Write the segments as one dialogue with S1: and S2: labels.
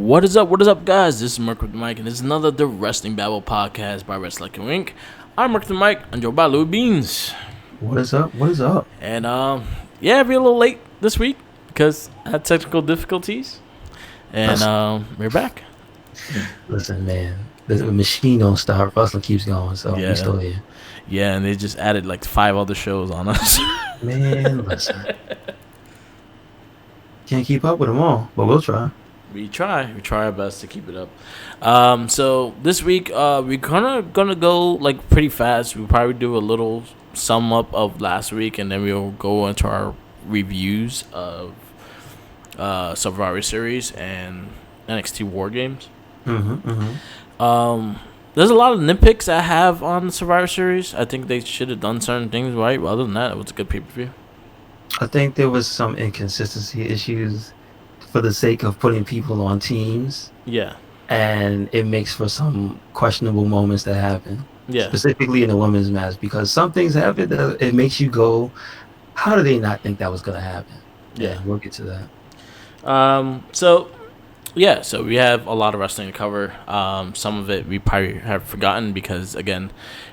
S1: What is up? What is up, guys? This is Merc with the Mike, and this is another The Wrestling Babble podcast by Wrestling Inc. I'm Merc with the Mike. I'm joined by Louis Beans.
S2: What is up? What is up?
S1: And yeah, we're a little late this week because I had technical difficulties, and we're back.
S2: Listen, man, the machine don't stop. Wrestling keeps going, so
S1: Yeah.
S2: we still here.
S1: Yeah, and they just added like 5 other shows on us.
S2: Man, listen, can't keep up with them all, but we'll try.
S1: We try our best to keep it up. So this week, we're gonna go like pretty fast. We'll probably do a little sum up of last week, and then we'll go into our reviews of Survivor Series and NXT War Games. There's a lot of nitpicks I have on the Survivor Series. I think they should have done certain things right. But other than that, it was a good pay-per-view.
S2: I think there was some inconsistency issues for the sake of putting people on teams,
S1: Yeah.
S2: and it makes for some questionable moments that happen.
S1: Yeah.
S2: Specifically in the women's match, because some things happen that it makes you go, how did they not think that was going to happen?
S1: Yeah.
S2: We'll get to that.
S1: So we have a lot of wrestling to cover. Some of it we probably have forgotten because, again,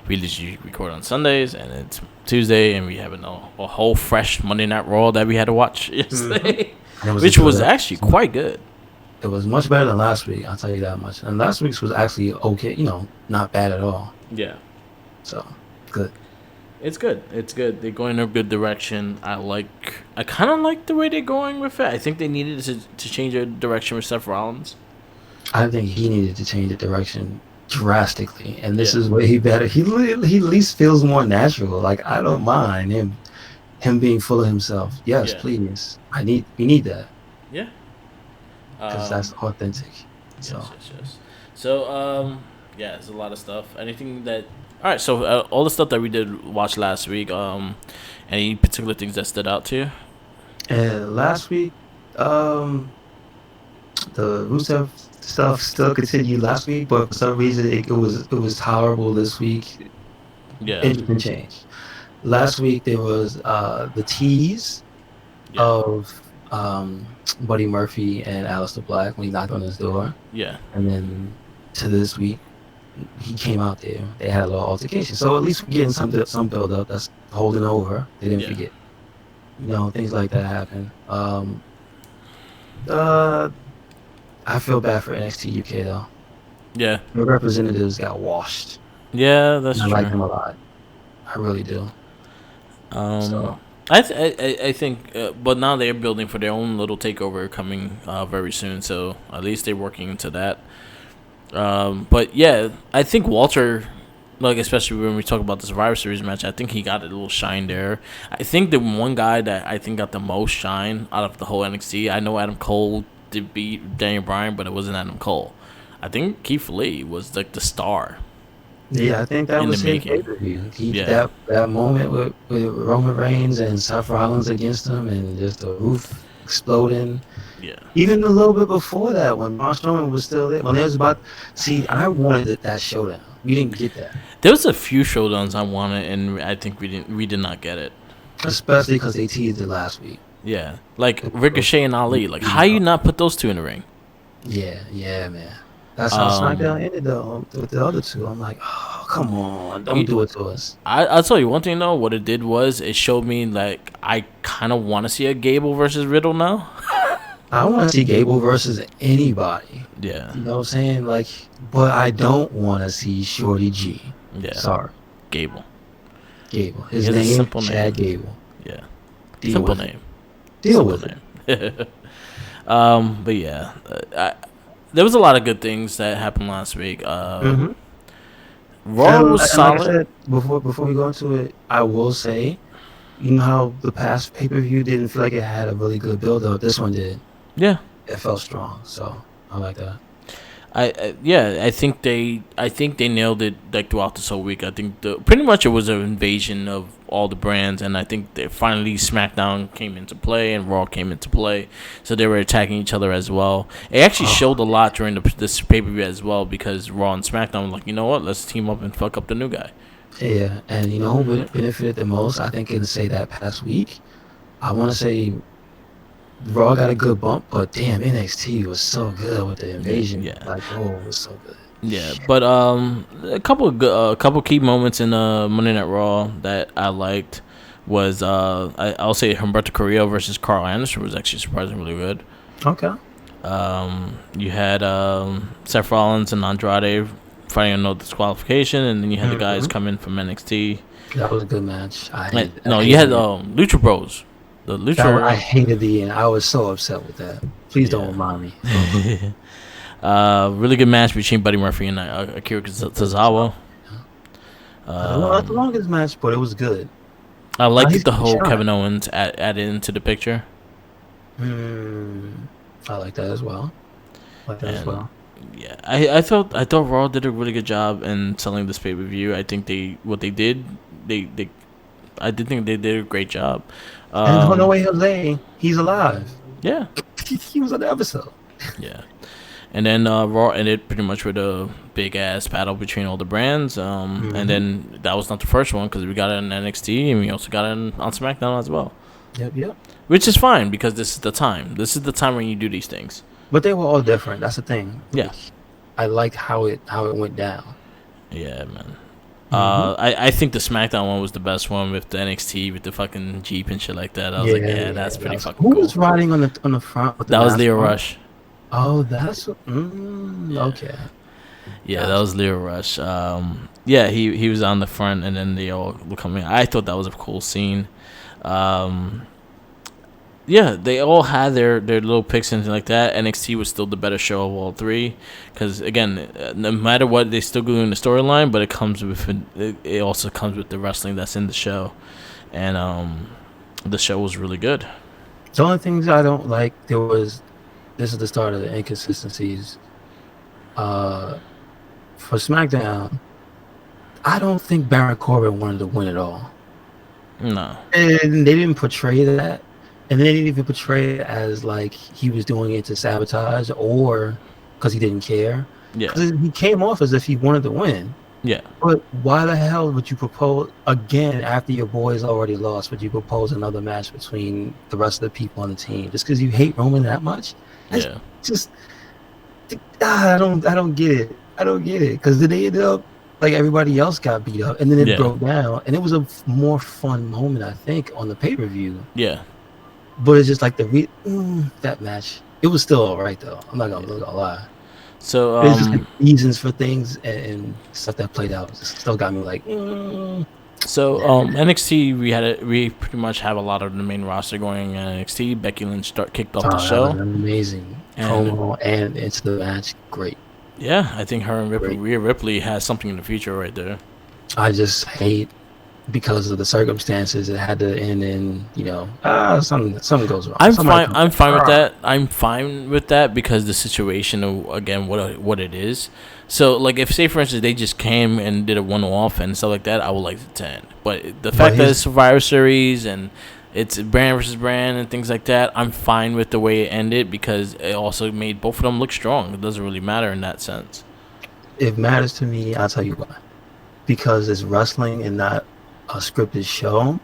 S1: we usually record on Sundays and it's Tuesday, and we have a whole fresh Monday Night Raw that we had to watch yesterday, which was actually quite good.
S2: It was much better than last week, I'll tell you that much. And last week's was actually okay, not bad at all.
S1: Yeah.
S2: So, good.
S1: It's good. It's good. They're going in a good direction. I kind of like the way they're going with it. I think they needed to change their direction with Seth Rollins.
S2: I think he needed to change the direction drastically, and this is way better. He at least feels more natural. Like, I don't mind him being full of himself. Yes, please. We need that.
S1: Yeah.
S2: Because that's authentic. So.
S1: Yes. So, there's a lot of stuff. Anything that... All right, so all the stuff that we did watch last week, any particular things that stood out to you?
S2: And last week, the Rusev stuff still continued last week, but for some reason it was tolerable this week.
S1: Yeah.
S2: Interesting change. Last week there was the tease of Buddy Murphy and Aleister Black when he knocked on his door.
S1: Yeah.
S2: And then to this week, he came out there. They had a little altercation. So at least we're getting some build up that's holding over. They didn't forget. Things like that happen. I feel bad for NXT UK though.
S1: Yeah.
S2: The representatives got washed.
S1: Yeah, that's true.
S2: I like them a lot. I really do.
S1: I think, but now they're building for their own little takeover coming very soon. So at least they're working into that. But yeah, I think Walter, like especially when we talk about the Survivor Series match, I think he got a little shine there. I think the one guy that I think got the most shine out of the whole NXT, I know Adam Cole did beat Daniel Bryan, but it wasn't Adam Cole. I think Keith Lee was like the star.
S2: Yeah, I think that was his pay-per-view. That moment with Roman Reigns and Seth Rollins against him, and just the roof exploding.
S1: Yeah.
S2: Even a little bit before that, when Braun Strowman was still there, when it was about, I wanted that showdown. We didn't get that.
S1: There was a few showdowns I wanted, and I think we did not get it.
S2: Especially because they teased it last week.
S1: Yeah, like Ricochet and Ali. Like, how you not put those two in the ring?
S2: Yeah, man. That's how SmackDown ended though with the other two. I'm like, oh, come on, don't do it to us.
S1: I'll tell you one thing though. What it did was it showed me like I kind of want to see a Gable versus Riddle now.
S2: I want to see Gable versus anybody.
S1: Yeah.
S2: You know what I'm saying? Like, but I don't want to see Shorty G.
S1: Yeah.
S2: Sorry.
S1: Gable.
S2: His name is Chad Gable.
S1: Yeah.
S2: Deal
S1: simple
S2: with
S1: name.
S2: Deal
S1: simple
S2: with it.
S1: But yeah, there was a lot of good things that happened last week. Raw was solid.
S2: Like I said, before we go into it, I will say, you know how the past pay-per-view didn't feel like it had a really good build-up. This one did.
S1: Yeah.
S2: It felt strong, so I like that.
S1: I think they nailed it like throughout this whole week. I think pretty much it was an invasion of all the brands, and I think that finally SmackDown came into play and Raw came into play, so they were attacking each other as well. It actually showed a lot during this pay-per-view as well, because Raw and SmackDown were like, you know what, let's team up and fuck up the new guy.
S2: Yeah, and you know who benefited the most? I think in say that past week, I want to say Raw got a good bump, but damn, NXT was so good with the invasion.
S1: Yeah.
S2: Like, oh, it was so good.
S1: Yeah, but a couple of a couple key moments in Monday Night Raw that I liked was I'll say Humberto Carrillo versus Carl Anderson was actually surprisingly really good.
S2: Okay.
S1: You had Seth Rollins and Andrade fighting a no disqualification, and then you had the guys come in from NXT.
S2: That was a good match.
S1: You had Lucha Bros. The Lucha.
S2: I hated the end. I was so upset with that. Please don't remind me.
S1: Really good match between Buddy Murphy and Akira Tozawa.
S2: Not the longest match, but it was good.
S1: I liked the whole Kevin Owens added into the picture.
S2: I like that as well.
S1: Yeah, I thought Raw did a really good job in selling this pay per view. I think they I did think they did a great job.
S2: And no way Jose, he's alive.
S1: Yeah,
S2: he was on the episode.
S1: Yeah. And then Raw ended pretty much with a big ass battle between all the brands. And then that was not the first one because we got it in NXT and we also got it on SmackDown as well.
S2: Yep.
S1: Which is fine because this is the time. This is the time when you do these things.
S2: But they were all different. That's the thing.
S1: Yeah.
S2: I liked how it went down.
S1: Yeah, man. I think the SmackDown one was the best one with the NXT with the fucking Jeep and shit like that. I was that's pretty fucking cool.
S2: Who was riding on the front? With
S1: that was Leo Rush.
S2: Oh, that's okay.
S1: Yeah, that was Leo Rush. He was on the front, and then they all were coming. I thought that was a cool scene. They all had their little picks and things like that. NXT was still the better show of all three, because again, no matter what, they still doing the storyline, but it also comes with the wrestling that's in the show, and the show was really good.
S2: The only things I don't like this is the start of the inconsistencies. For SmackDown, I don't think Baron Corbin wanted to win it all.
S1: No.
S2: And they didn't portray that. And they didn't even portray it as like he was doing it to sabotage or because he didn't care.
S1: Yeah.
S2: Because he came off as if he wanted to win.
S1: Yeah.
S2: But why the hell would you propose, again, after your boys already lost, would you propose another match between the rest of the people on the team? Just because you hate Roman that much?
S1: Yeah.
S2: I don't get it. I don't get it. Because then they ended up, like everybody else got beat up. And then it broke down. And it was a more fun moment, I think, on the pay-per-view.
S1: Yeah.
S2: But it's just like that match. It was still all right, though. I'm not going to lie.
S1: So
S2: it's just like reasons for things and stuff that played out still got me like.
S1: So NXT, we pretty much have a lot of the main roster going in NXT. Becky Lynch kicked off the show.
S2: Amazing promo and into the match, great.
S1: Yeah, I think her and Rhea Ripley has something in the future right there.
S2: I just hate because of the circumstances it had to end in, something goes wrong.
S1: I'm fine with that. I'm fine with that because the situation of, again, what it is. So like if say for instance they just came and did a one-off and stuff like that, I would like it to end. But the fact that it's Survivor Series and it's brand versus brand and things like that, I'm fine with the way it ended because it also made both of them look strong. It doesn't really matter in that sense.
S2: It matters to me, I'll tell you why. Because it's wrestling and not a scripted show,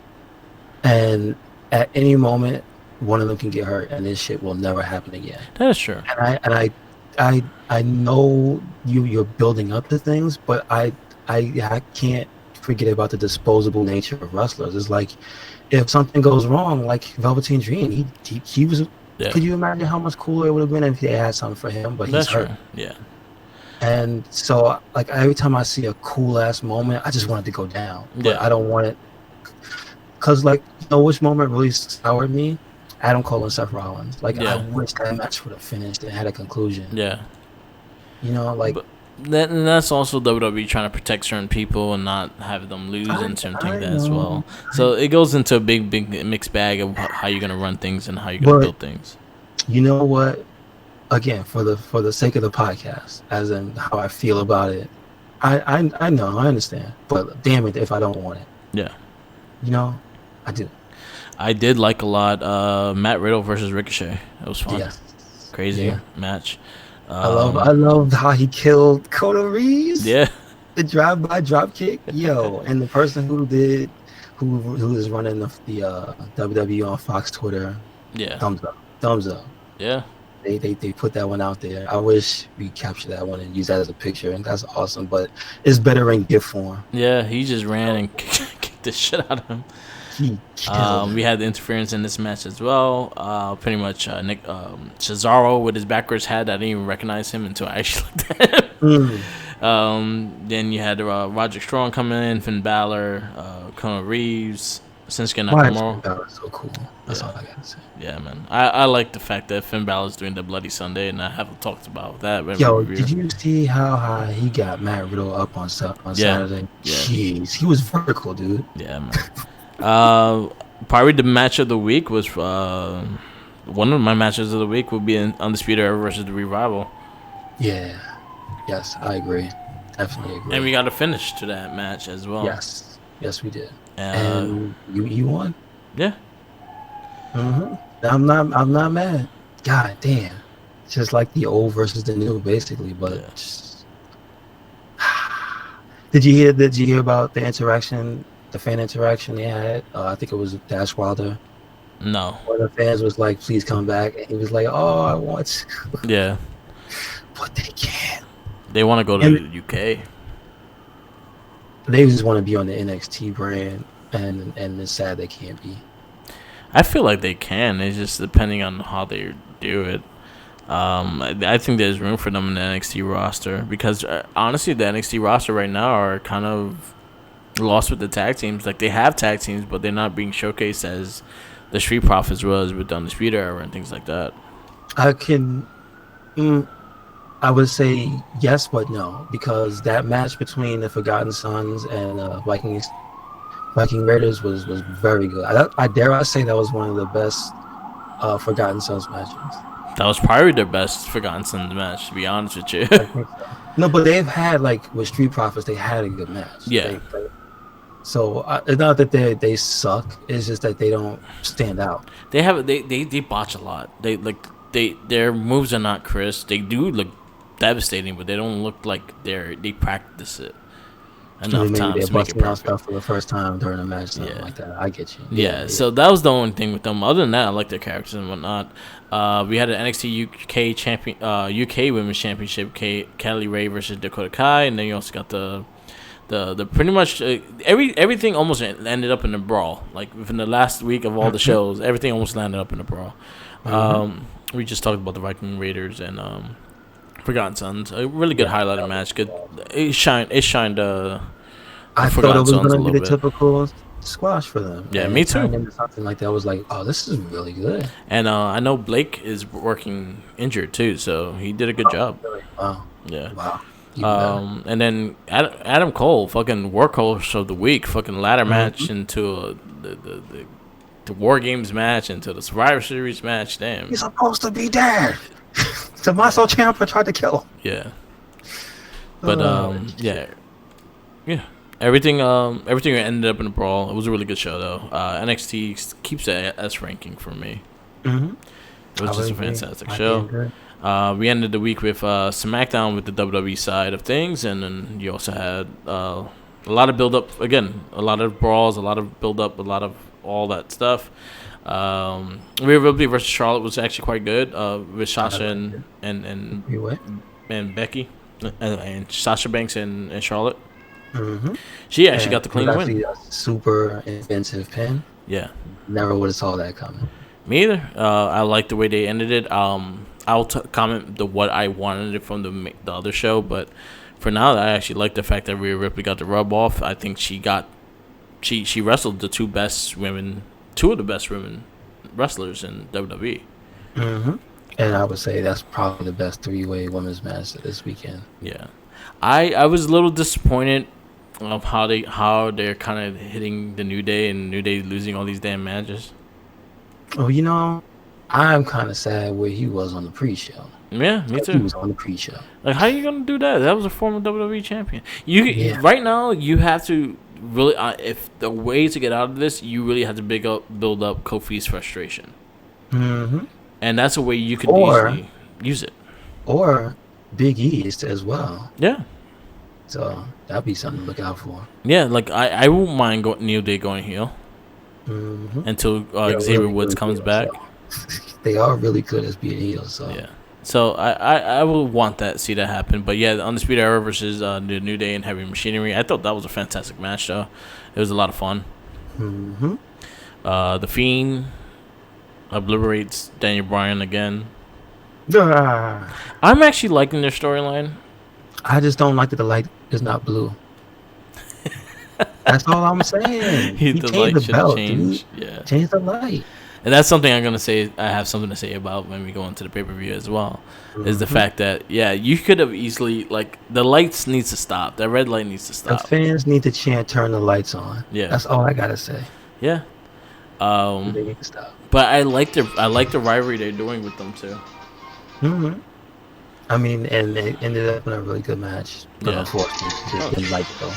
S2: and at any moment one of them can get hurt and this shit will never happen again.
S1: That is true.
S2: And I know you're building up to things, but I can't forget about the disposable nature of wrestlers. It's like if something goes wrong, like Velveteen Dream, he was. Yeah. Could you imagine how much cooler it would have been if they had something for him? But he's hurt.
S1: True. Yeah.
S2: And so, like, every time I see a cool-ass moment, I just want it to go down. But I don't want it... Because, like, which moment really soured me? Adam Cole and Seth Rollins. Like, I wish that match would have finished and had a conclusion.
S1: Yeah.
S2: But
S1: that's also WWE trying to protect certain people and not have them lose and certain things as well. So it goes into a big mixed bag of how you're going to run things and how you're going to build things.
S2: You know what? Again, for the sake of the podcast, as in how I feel about it, I know, I understand. But damn it if I don't want it.
S1: Yeah.
S2: I do.
S1: I did like a lot Matt Riddle versus Ricochet. It was fun. Yeah. Crazy match.
S2: I love how he killed Kota Reeves.
S1: Yeah.
S2: The drive-by drop kick. Yo, and the person who is running the WWE on Fox Twitter.
S1: Yeah.
S2: Thumbs up. thumbs up.
S1: Yeah.
S2: They put that one out there. I wish we captured that one and use that as a picture, and that's awesome. But it's better in GIF form.
S1: Yeah, he just ran and kicked the shit out of him.
S2: He killed
S1: We had the interference in this match as well. Pretty much Nick Cesaro with his backwards hat. I didn't even recognize him until I actually looked at him. Then you had Roderick Strong come in, Finn Balor, Conor Reeves, Shinsuke Nakamura.
S2: Finn Balor's so cool. That's all I gotta say.
S1: Yeah, man. I like the fact that Finn Balor's doing the Bloody Sunday, and I haven't talked about that.
S2: Yo, did you see how high he got Matt Riddle up on Saturday?
S1: Yeah.
S2: Jeez, he was vertical, dude.
S1: Yeah, man. Probably the match of the week was one of my matches of the week would be Undisputed Era versus the Revival.
S2: Yeah. Yes, I agree. Definitely agree.
S1: And we got a finish to that match as well.
S2: Yes, we did. And you won.
S1: Yeah.
S2: I'm not mad. God damn. It's just like the old versus the new, basically. But just... Did you hear about the interaction? The fan interaction they had, I think it was Dash Wilder.
S1: No.
S2: One of the fans was like, "Please come back," and he was like, "Oh, I want to."
S1: Yeah.
S2: But they can't.
S1: They want to go to the UK.
S2: They just want to be on the NXT brand, and it's sad they can't be.
S1: I feel like they can. It's just depending on how they do it. I think there's room for them in the NXT roster because honestly, the NXT roster right now are kind of lost with the tag teams. Like, they have tag teams, but they're not being showcased as the Street Profits was with the Undisputed Era and things like that.
S2: I would say yes, but no, because that match between the Forgotten Sons and Viking Raiders was very good. I dare say that was one of the best Forgotten Sons matches. That
S1: was probably their best Forgotten Sons match, to be honest with you.
S2: I think so. No, but they've had, like, with Street Profits, they had a good match.
S1: Yeah.
S2: So it's not that they suck. It's just that they don't stand out.
S1: They botch a lot. Their moves are not crisp. They do look devastating, but they don't look like they practice it enough times to make it perfect.
S2: Stuff for the first time during a match, something like that. I get you.
S1: Yeah. So that was the only thing with them. Other than that, I like their characters and whatnot. We had an NXT UK champion, UK Women's Championship, Kelly Ray versus Dakota Kai, and then you also got the pretty much everything almost ended up in a brawl. Like, within the last week of all the shows, everything almost landed up in a brawl. We just talked about the Viking Raiders and Forgotten Sons. A really good highlighted match. Good. It shined. I
S2: thought it was going to be the typical squash for them.
S1: Yeah, me too.
S2: Into something like that, I was like, oh, this is really good.
S1: And I know Blake is working injured too, so he did a good job.
S2: Really? Wow.
S1: Yeah.
S2: Wow.
S1: And then Adam Cole, fucking workhorse of the week, fucking ladder match into the War Games match, into the Survivor Series match. Damn.
S2: He's supposed to be dead. Tommaso Ciampa tried to kill him.
S1: Yeah. But yeah. Everything ended up in a brawl. It was a really good show though. NXT keeps the S ranking for me. It was just a fantastic show. We ended the week with SmackDown with the WWE side of things, and then you also had a lot of build up. Again, a lot of brawls, a lot of build up, a lot of all that stuff. Rhea Ripley versus Charlotte was actually quite good. With Sasha and Becky, and Sasha Banks and Charlotte. She actually got the clean win.
S2: A super inventive pin.
S1: Yeah,
S2: never would have saw that coming.
S1: Me either. I like the way they ended it. I'll comment what I wanted it from the other show, but for now, I actually like the fact that Rhea Ripley got the rub off. I think she wrestled the two of the best women wrestlers in WWE.
S2: And I would say that's probably the best three-way women's match this weekend.
S1: Yeah, I was a little disappointed of how they're kind of hitting the New Day and New Day losing all these damn matches.
S2: Oh, I'm kind of sad where he was on the pre-show.
S1: Yeah, me too.
S2: He was on the pre-show.
S1: Like, how are you gonna do that? That was a former WWE champion. Right now, you have to really, if the way to get out of this, you really have to build up Kofi's frustration. And that's a way you could easily use it.
S2: Or Big East as well.
S1: Yeah.
S2: So that'd be something to look out for.
S1: Yeah, like I won't mind New Day going heel until Xavier Woods comes back.
S2: They are really good as being heels. So
S1: Yeah. So I would want that, see that happen. But yeah, the Undisputed Era versus the New Day and Heavy Machinery. I thought that was a fantastic match, though. It was a lot of fun.
S2: Mm-hmm.
S1: The Fiend obliterates Daniel Bryan again. I'm actually liking their storyline.
S2: I just don't like that the light is not blue. That's all I'm saying. He changed the belt, dude.
S1: Yeah.
S2: Change the light.
S1: And that's something I'm gonna say. I have something to say about when we go into the pay-per-view as well. Is the fact that you could have easily, like, the lights needs to stop. That red light needs to stop.
S2: The fans need to chant, "Turn the lights on."
S1: Yeah,
S2: that's all I gotta say.
S1: Yeah.
S2: They need to stop.
S1: But I like the rivalry they're doing with them too.
S2: Mm-hmm. I mean, and they ended up in a really good match. But unfortunately, just didn't like it though.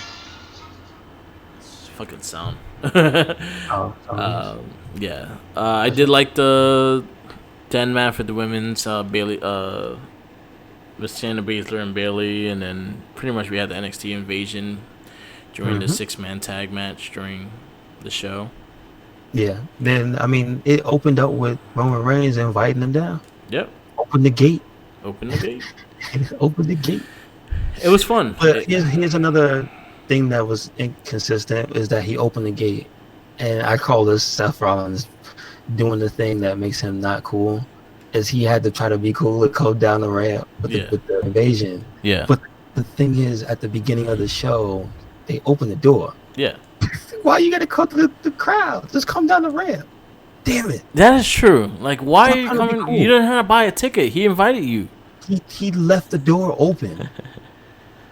S1: Fucking sound.
S2: Yeah.
S1: I did like the 10-man for the women's Bailey, with Shayna Baszler and Bailey, and then pretty much we had the NXT invasion during the 6-man tag match during the show.
S2: Yeah. Then I mean, it opened up with Roman Reigns inviting them down.
S1: Yep.
S2: Open the gate.
S1: Open the gate.
S2: Open the gate.
S1: It was fun.
S2: But here's another thing that was inconsistent is that he opened the gate, and I call this Seth Rollins doing the thing that makes him not cool. Is he had to try to be cool and go down the ramp with the invasion.
S1: Yeah.
S2: But the thing is, at the beginning of the show, they opened the door.
S1: Yeah.
S2: Why you gotta come to the crowd? Just come down the ramp. Damn it.
S1: That is true. Like, why are you coming? Cool. You didn't have to buy a ticket. He invited you.
S2: He left the door open.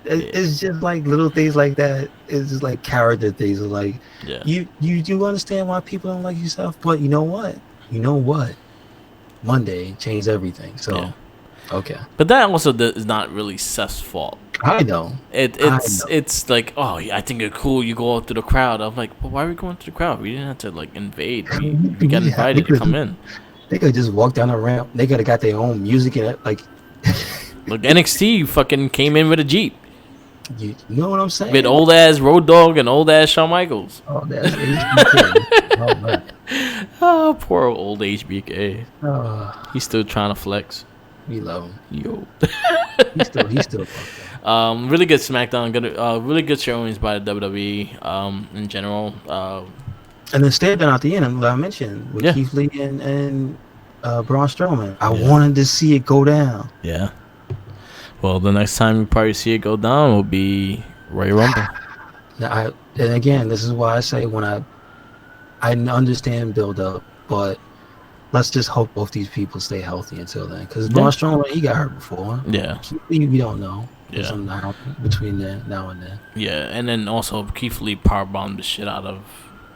S2: It's just like little things like that. It's just like character things. Like, you do understand why people don't like yourself, but you know what? Monday changed everything. So, okay.
S1: But that also is not really Seth's fault.
S2: I know.
S1: It's like, oh, I think it's cool. You go out to the crowd. I'm like, well, why are we going to the crowd? We didn't have to like invade. We got invited to come in.
S2: They could just walk down the ramp. They could have got their own music and like.
S1: Look, NXT fucking came in with a Jeep.
S2: You know what I'm saying?
S1: With old ass Road Dogg and old ass Shawn Michaels.
S2: Oh, that's HBK. Oh man.
S1: Oh, poor old HBK. He's still trying to flex.
S2: We love him.
S1: Yo.
S2: He's still fucked up.
S1: Really good SmackDown. Really good showings by the WWE in general.
S2: And then stayed down at the end, like I mentioned, with Keith Lee and Braun Strowman. I wanted to see it go down.
S1: Yeah. Well, the next time you probably see it go down will be Royal Rumble.
S2: Now, and again, this is why I say when I understand build up, but let's just hope both these people stay healthy until then. Because Braun Strowman, he got hurt before.
S1: Yeah.
S2: We don't know. Yeah. Something happened between now and then.
S1: Yeah, and then also Keith Lee powerbombed the shit out of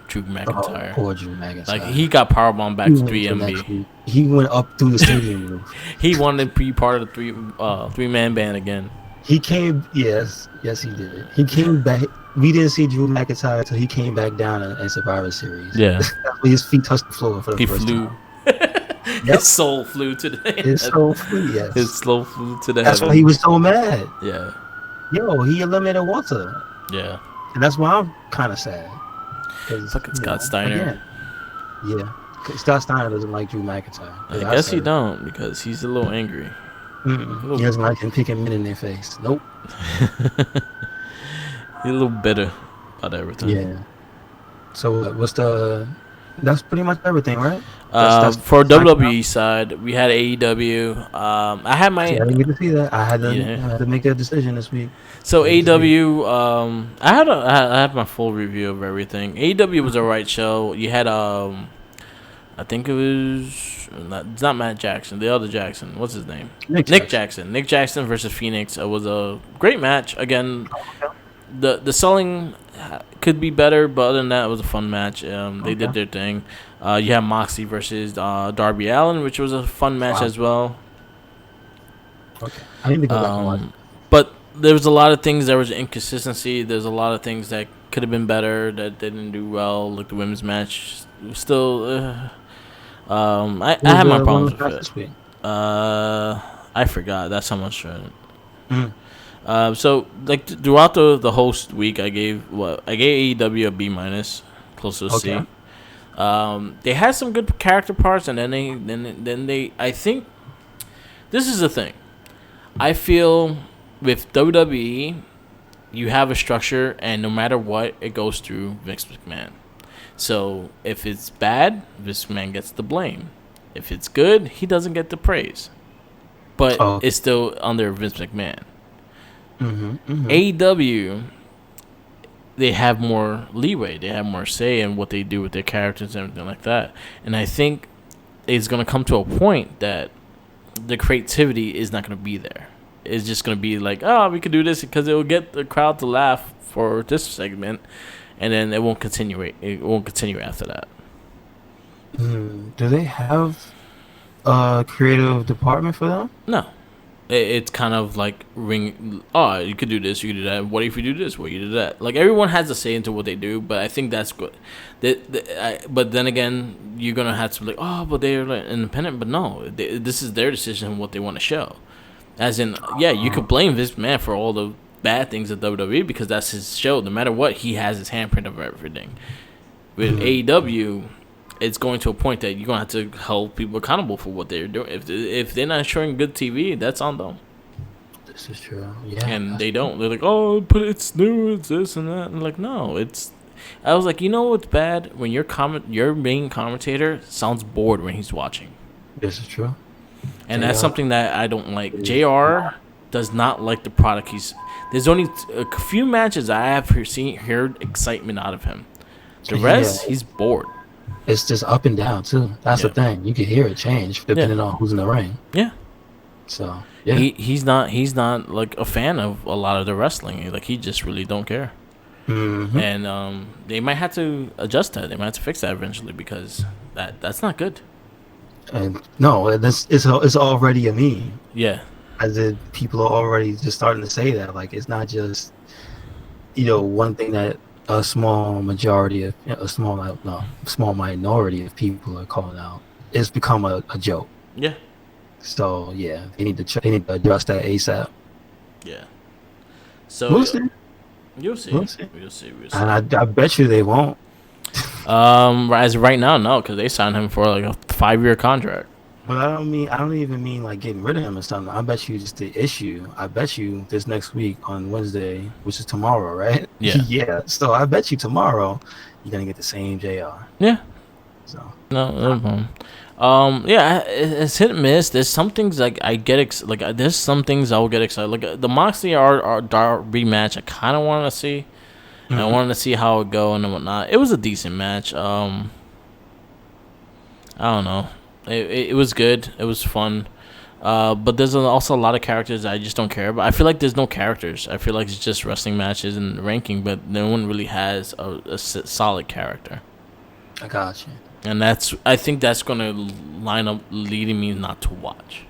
S1: Drew McIntyre.
S2: Oh, poor Drew McIntyre.
S1: Like, he got powerbombed back to 3MB.
S2: He went up through the stadium roof.
S1: He wanted to be part of the three-man band again.
S2: He came, yes, he did. He came back. We didn't see Drew McIntyre until he came back down in Survivor Series.
S1: Yeah.
S2: His feet touched the floor for the first time.
S1: His soul flew to the
S2: His soul flew, yes.
S1: His soul flew to the
S2: That's
S1: heaven.
S2: why he was so mad.
S1: Yeah.
S2: Yo, he eliminated Walter.
S1: Yeah.
S2: And that's why I'm kind of sad.
S1: Fucking Scott Steiner.
S2: Again, Scott Steiner doesn't like Drew McIntyre.
S1: I guess he don't, because he's a little angry.
S2: He doesn't like him picking men in their face. Nope.
S1: He's a little bitter about everything.
S2: Yeah. So that's pretty much everything, right?
S1: For WWE side, we had AEW. I had my.
S2: I didn't get to see that. I had to make a decision this week.
S1: So AEW, I had my full review of everything. AEW was a right show. You had I think it was it's not Matt Jackson, the other Jackson. What's his name? Nick Jackson. Nick Jackson versus Phoenix. It was a great match. Again, the selling could be better, but other than that, it was a fun match. They did their thing. You have Moxley versus Darby Allin, which was a fun match as well.
S2: Okay. I need to go back and watch.
S1: But there was a lot of things. There was inconsistency. There's a lot of things that could have been better that didn't do well. Like the women's match, still. I had my problems with it. I forgot. That's how much. So like throughout the whole week, I gave AEW a B-, close to a C. They had some good character parts, and then they. I think this is the thing. I feel with WWE, you have a structure, and no matter what, it goes through Vince McMahon. So if it's bad, Vince McMahon gets the blame. If it's good, he doesn't get the praise. But it's still under Vince McMahon. AEW, they have more leeway. They have more say in what they do with their characters and everything like that. And I think it's going to come to a point that the creativity is not going to be there. It's just going to be like, oh, we could do this because it will get the crowd to laugh for this segment, and then it won't continue. It won't continue after that.
S2: Do they have a creative department for them?
S1: No. It's kind of like oh, you could do this, you could do that. What if you do this? What if you do that? Like, everyone has a say into what they do, but I think that's good. But then again, you're going to have to be like, oh, but they're like independent. But no, this is their decision what they want to show. As in, yeah, you could blame this man for all the bad things at WWE because that's his show. No matter what, he has his handprint of everything. With AEW, it's going to a point that you're going to have to hold people accountable for what they're doing. If they're not showing good TV, that's on them.
S2: This is true. Yeah.
S1: And they don't. They're like, oh, but it's new, it's this and that. And like, no, it's... I was like, you know what's bad? When your main commentator sounds bored when he's watching.
S2: This is true.
S1: And that's something that I don't like. JR does not like the product he's... There's only a few matches I have heard excitement out of him. The rest, he's bored.
S2: It's just up and down, too. That's the thing. You can hear it change depending on who's in the ring.
S1: Yeah.
S2: So, yeah.
S1: He's not like a fan of a lot of the wrestling. Like, he just really don't care. And they might have to adjust that. They might have to fix that eventually because that's not good.
S2: And no, it's already a meme.
S1: Yeah.
S2: As in, people are already just starting to say that. Like, it's not just, one thing that a small majority of a small minority of people are calling out. It's become a joke.
S1: Yeah.
S2: So yeah, they need to adjust that ASAP.
S1: Yeah. So
S2: we'll see.
S1: You'll see. We'll see.
S2: And I bet you they won't.
S1: As of right now, no, because they signed him for like a 5-year contract.
S2: But I don't even mean like getting rid of him or something. I bet you just the issue. I bet you this next week on Wednesday, which is tomorrow, right?
S1: Yeah.
S2: Yeah. So I bet you tomorrow you're gonna get the same JR.
S1: Yeah.
S2: So
S1: no. Yeah, it's hit and miss. There's some things like I get there's some things I will get excited. Like the Moxley Darby match, I kind of wanted to see. And I wanted to see how it go and whatnot. It was a decent match. I don't know. It was good. It was fun. But there's also a lot of characters I just don't care about. I feel like there's no characters. I feel like it's just wrestling matches and ranking, but no one really has a solid character.
S2: I got you.
S1: And I think that's going to line up leading me not to watch.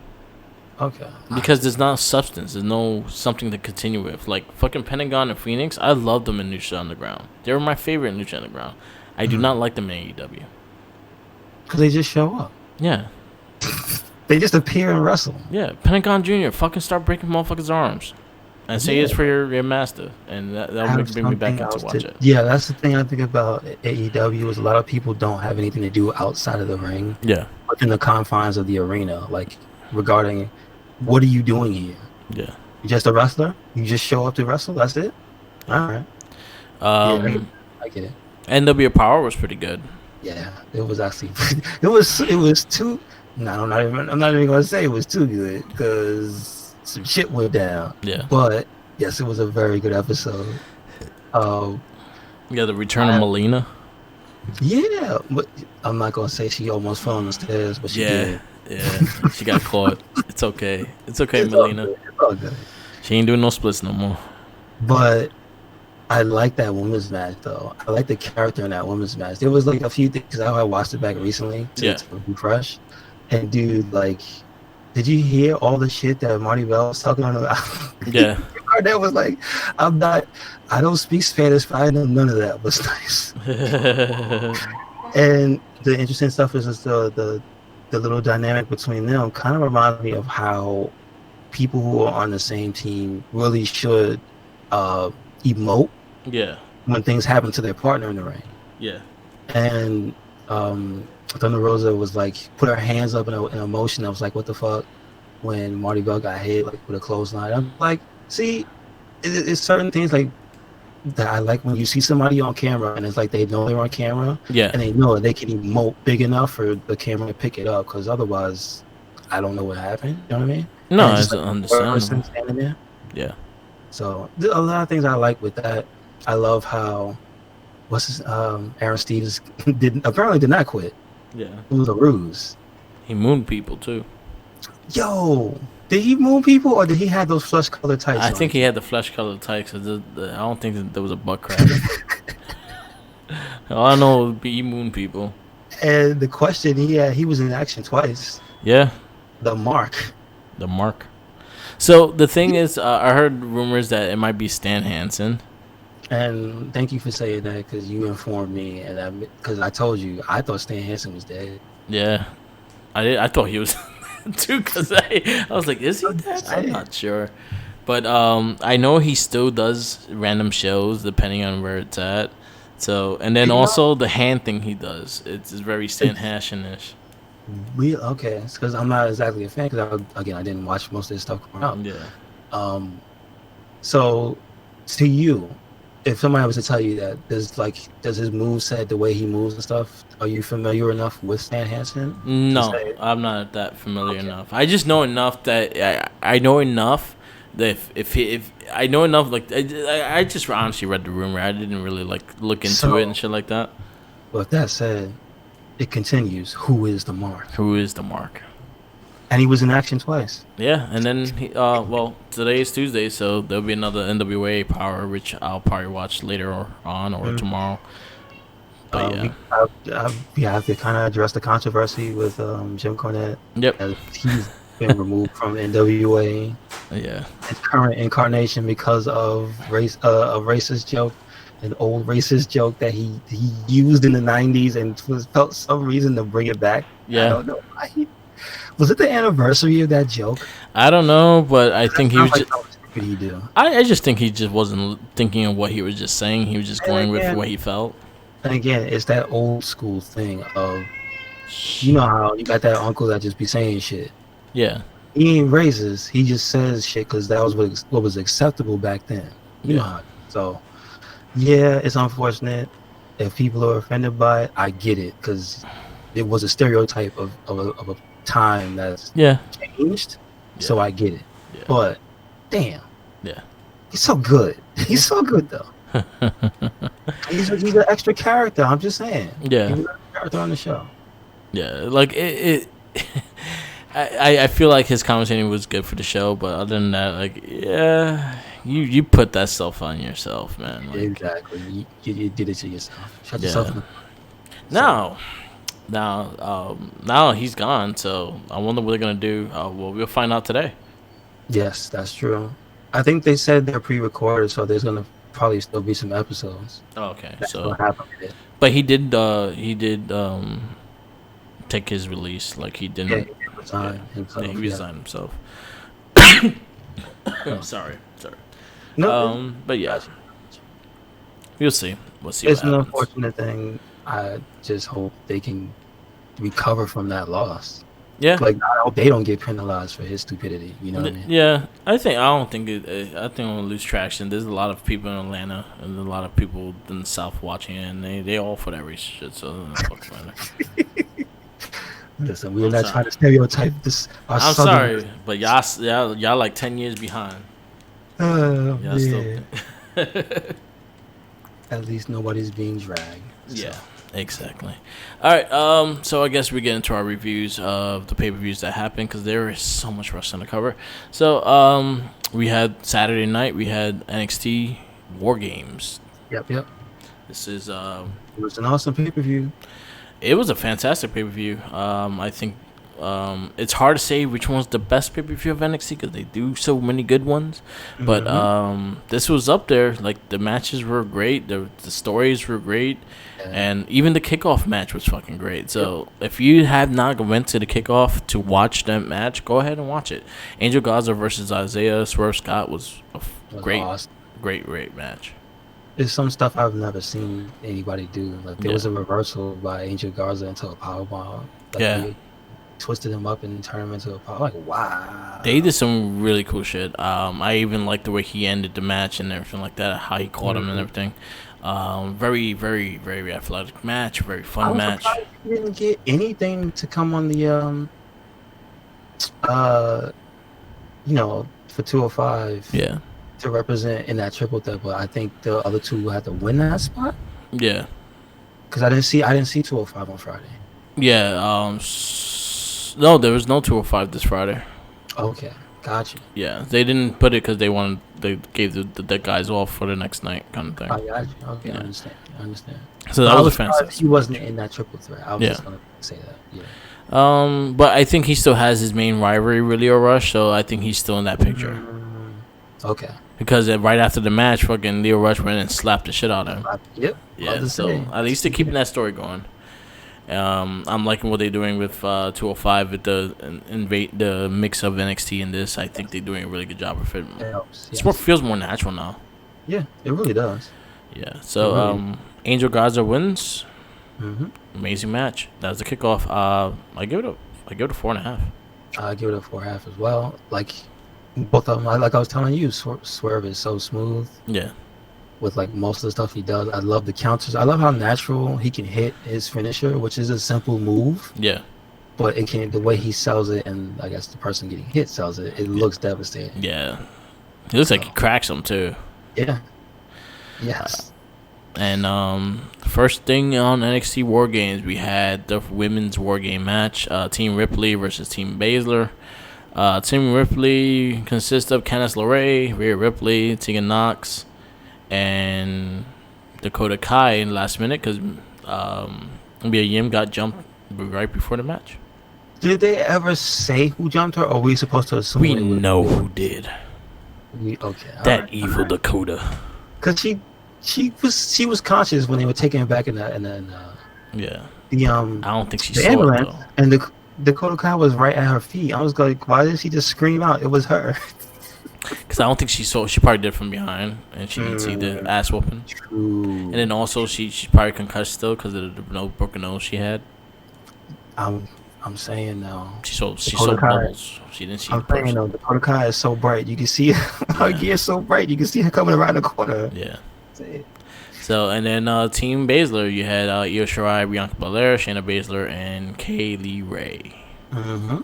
S2: Okay.
S1: Because there's not substance. There's no something to continue with. Like fucking Pentagon and Phoenix, I love them in Lucha Underground. They were my favorite in Lucha Underground. I do not like them in AEW.
S2: Because they just show up.
S1: Yeah.
S2: They just appear and wrestle.
S1: Yeah. Pentagon Jr., fucking start breaking motherfuckers' arms. And say it's for your master. And that'll bring me back in to watch it.
S2: Yeah, that's the thing I think about AEW is a lot of people don't have anything to do outside of the ring.
S1: Yeah.
S2: Within the confines of the arena. Like, regarding, what are you doing here?
S1: Yeah.
S2: You just a wrestler? You just show up to wrestle? That's it? All right. Yeah, I get it.
S1: NW Power was pretty good.
S2: Yeah, it was actually... it was too... No, I'm not even going to say it was too good because... some shit went down.
S1: Yeah.
S2: But yes, it was a very good episode.
S1: Yeah, the return of Melina.
S2: Yeah, but I'm not gonna say she almost fell on the stairs, but she did.
S1: Yeah, she got caught. It's okay. It's okay, Melina.
S2: It's all good.
S1: She ain't doing no splits no more.
S2: But I like that women's match though. I like the character in that women's match. There was like a few things I watched it back recently to refresh. And dude, like, did you hear all the shit that Marty Bell was talking about?
S1: Yeah.
S2: That was like, I don't speak Spanish, but I know none of that was nice. And the interesting stuff is just the little dynamic between them kind of reminds me of how people who are on the same team really should emote
S1: when
S2: things happen to their partner in the ring.
S1: Yeah.
S2: And Thunder Rosa was like put her hands up in a motion. I was like, what the fuck? When Marty Bell got hit like with a clothesline, I'm like, see, it's certain things like that I like when you see somebody on camera and it's like they know they're on camera,
S1: Yeah.
S2: and they know they can emote big enough for the camera to pick it up, because otherwise, I don't know what happened. You know what I mean?
S1: No,
S2: And
S1: it's
S2: just like one person
S1: understandable.
S2: standing there.
S1: Yeah.
S2: So a lot of things I like with that. I love how Aaron Stevens apparently did not quit.
S1: Yeah.
S2: It was a ruse.
S1: He mooned people too.
S2: Yo, did he moon people or did he have those flesh colored tights
S1: I
S2: on?
S1: think he had the flesh colored tights. I don't think that there was a butt crack. All I know would be he mooned people.
S2: And the question, he was in action twice.
S1: Yeah.
S2: The Mark.
S1: The Mark. So the thing is, I heard rumors that it might be Stan Hansen.
S2: And thank you for saying that, because you informed me, and because I told you I thought Stan Hansen was dead.
S1: Yeah, I thought he was too, because I was like, is he dead? I'm not sure, but I know he still does random shows depending on where it's at. So, and then also the hand thing he does, it's very Stan Hansen-ish.
S2: Okay, because I'm not exactly a fan, because I didn't watch most of this stuff growing up.
S1: Yeah.
S2: So to you, if somebody was to tell you that does his move set, the way he moves and stuff, are you familiar enough with Stan Hansen?
S1: No, I'm not that familiar enough. I just know enough that I know enough that if I know enough, like I just honestly read the rumor. I didn't really like look into it and shit like that.
S2: With that said, it continues. Who is the Mark?
S1: Who is the Mark?
S2: And he was in action twice.
S1: Yeah, and then today is Tuesday, so there'll be another NWA Power, which I'll probably watch later on or tomorrow. But
S2: we have to kind of address the controversy with Jim Cornette.
S1: Yep.
S2: As he's been removed from NWA.
S1: Yeah.
S2: His current incarnation because of a racist joke, an old racist joke that he used in the 90s and felt some reason to bring it back.
S1: Yeah.
S2: I don't know why. Was it the anniversary of that joke?
S1: I don't know, but I think he was just.
S2: What did he do?
S1: I just think he just wasn't thinking of what he was just saying. He was just going with what he felt.
S2: And again, it's that old school thing of, you know how you got that uncle that just be saying shit.
S1: Yeah.
S2: He ain't racist. He just says shit because that was what was acceptable back then. You know how. So, yeah, it's unfortunate. If people are offended by it, I get it, because it was a stereotype of a time that's changed. Yeah. So I get it. Yeah. But damn.
S1: Yeah.
S2: He's so good. He's so good though. he's an extra character. I'm just saying.
S1: Yeah.
S2: He's an extra character on the show.
S1: Yeah, like it I feel like his commentating was good for the show, but other than that, like, yeah, you put that stuff on yourself, man. Like,
S2: exactly. You did it to yourself. Shut yourself in
S1: the Now he's gone, so I wonder what they're gonna do. We'll find out today.
S2: Yes, that's true. I think they said they're pre-recorded, so there's gonna probably still be some episodes.
S1: Oh, okay,
S2: that's
S1: so
S2: but
S1: he did take his release, like he didn't.
S2: Yeah, he resigned himself.
S1: Yeah, he resigned himself. Sorry.
S2: No,
S1: but yeah, we'll see. We'll see.
S2: It's an unfortunate thing. I just hope they can recover from that loss.
S1: Yeah,
S2: like I hope they don't get penalized for his stupidity. You know what I mean?
S1: Yeah, I don't think it. I think we'll lose traction. There's a lot of people in Atlanta and a lot of people in the South watching it, and they all for that race shit. So fuck
S2: Listen, we're not trying to stereotype this.
S1: I'm sorry, but y'all like 10 years behind.
S2: Yeah. Still At least nobody's being dragged. So.
S1: Yeah, exactly. All right, so I guess we get into our reviews of the pay-per-views that happened, because there is so much wrestling to cover. So we had Saturday night. We had NXT War Games.
S2: Yep.
S1: This is
S2: it was an awesome pay-per-view.
S1: It was a fantastic pay-per-view. I think it's hard to say which one's the best pay-per-view of NXT, because they do so many good ones. But this was up there. Like, the matches were great. The stories were great. Yeah. And even the kickoff match was fucking great. So if you have not went to the kickoff to watch that match, go ahead and watch it. Angel Gaza versus Isaiah Swerve Scott was a great match.
S2: It's some stuff I've never seen anybody do. Like there
S1: Yeah.
S2: was a reversal by Angel Garza into a powerbomb. Like
S1: Yeah.
S2: they twisted him up and turned him into a power. Like wow.
S1: They did some really cool shit. I even like the way he ended the match and everything like that. How he caught him and everything. Very, very, very athletic match. Very fun match.
S2: Surprised he didn't get anything to come on the for 205.
S1: Yeah.
S2: To represent in that triple threat, but I think the other two had to win that spot.
S1: Yeah.
S2: Because I didn't see 205 on Friday.
S1: Yeah. No, there was no 205 this Friday.
S2: Okay, gotcha.
S1: Yeah, they didn't put it because they gave the guys off for the next night kind of thing.
S2: I got you. Okay,
S1: yeah.
S2: I understand.
S1: So that was a fantastic.
S2: He wasn't in that triple threat. I was just gonna say that.
S1: Yeah. But I think he still has his main rivalry with Leo Rush, so I think he's still in that picture.
S2: Okay.
S1: Because right after the match, fucking Leo Rush went and slapped the shit out of him.
S2: Yep.
S1: Yeah. So at least they're keeping that story going. I'm liking what they're doing with 205 with the mix of NXT and this. I think they're doing a really good job with it.
S2: It helps.
S1: This feels more natural now.
S2: Yeah, it really does.
S1: Yeah. So Angel Garza wins.
S2: Mm-hmm.
S1: Amazing match. That was the kickoff. I give it a 4.5.
S2: I give it a 4.5 as well. Like both of them, like I was telling you, Swerve is so smooth.
S1: Yeah.
S2: With like most of the stuff he does, I love the counters. I love how natural he can hit his finisher, which is a simple move.
S1: Yeah.
S2: But it can the way he sells it, and I guess the person getting hit sells it. It looks devastating.
S1: Yeah. It looks like he cracks them too.
S2: Yeah. Yes.
S1: And first thing on NXT War Games, we had the women's War Game match. Team Ripley versus Team Baszler. Team Ripley consists of Candice LeRae, Rhea Ripley, Tegan Nox, and Dakota Kai in the last minute because Mia Yim got jumped right before the match.
S2: Did they ever say who jumped her, or were we supposed to assume?
S1: We know who did.
S2: Okay.
S1: That evil Dakota.
S2: Because she was conscious when they were taking her back in the
S1: yeah.
S2: The
S1: I don't think she
S2: the
S1: saw
S2: ambulance,
S1: it though.
S2: and the Dakota Kai was right at her feet. I was like, why did she just scream out? It was her.
S1: Because I don't think she saw. She probably did from behind, and she didn't see the ass whooping.
S2: True.
S1: And then also she's probably concussed still because of the broken nose she had.
S2: I'm saying now.
S1: She saw bubbles. She didn't see.
S2: I'm saying though, Dakota Kai is so bright. You can see her gear so bright. You can see her coming around the corner.
S1: Yeah. So and then Team Baszler, you had Io Shirai, Bianca Belair, Shayna Baszler, and Kaylee Ray.
S2: Mm-hmm.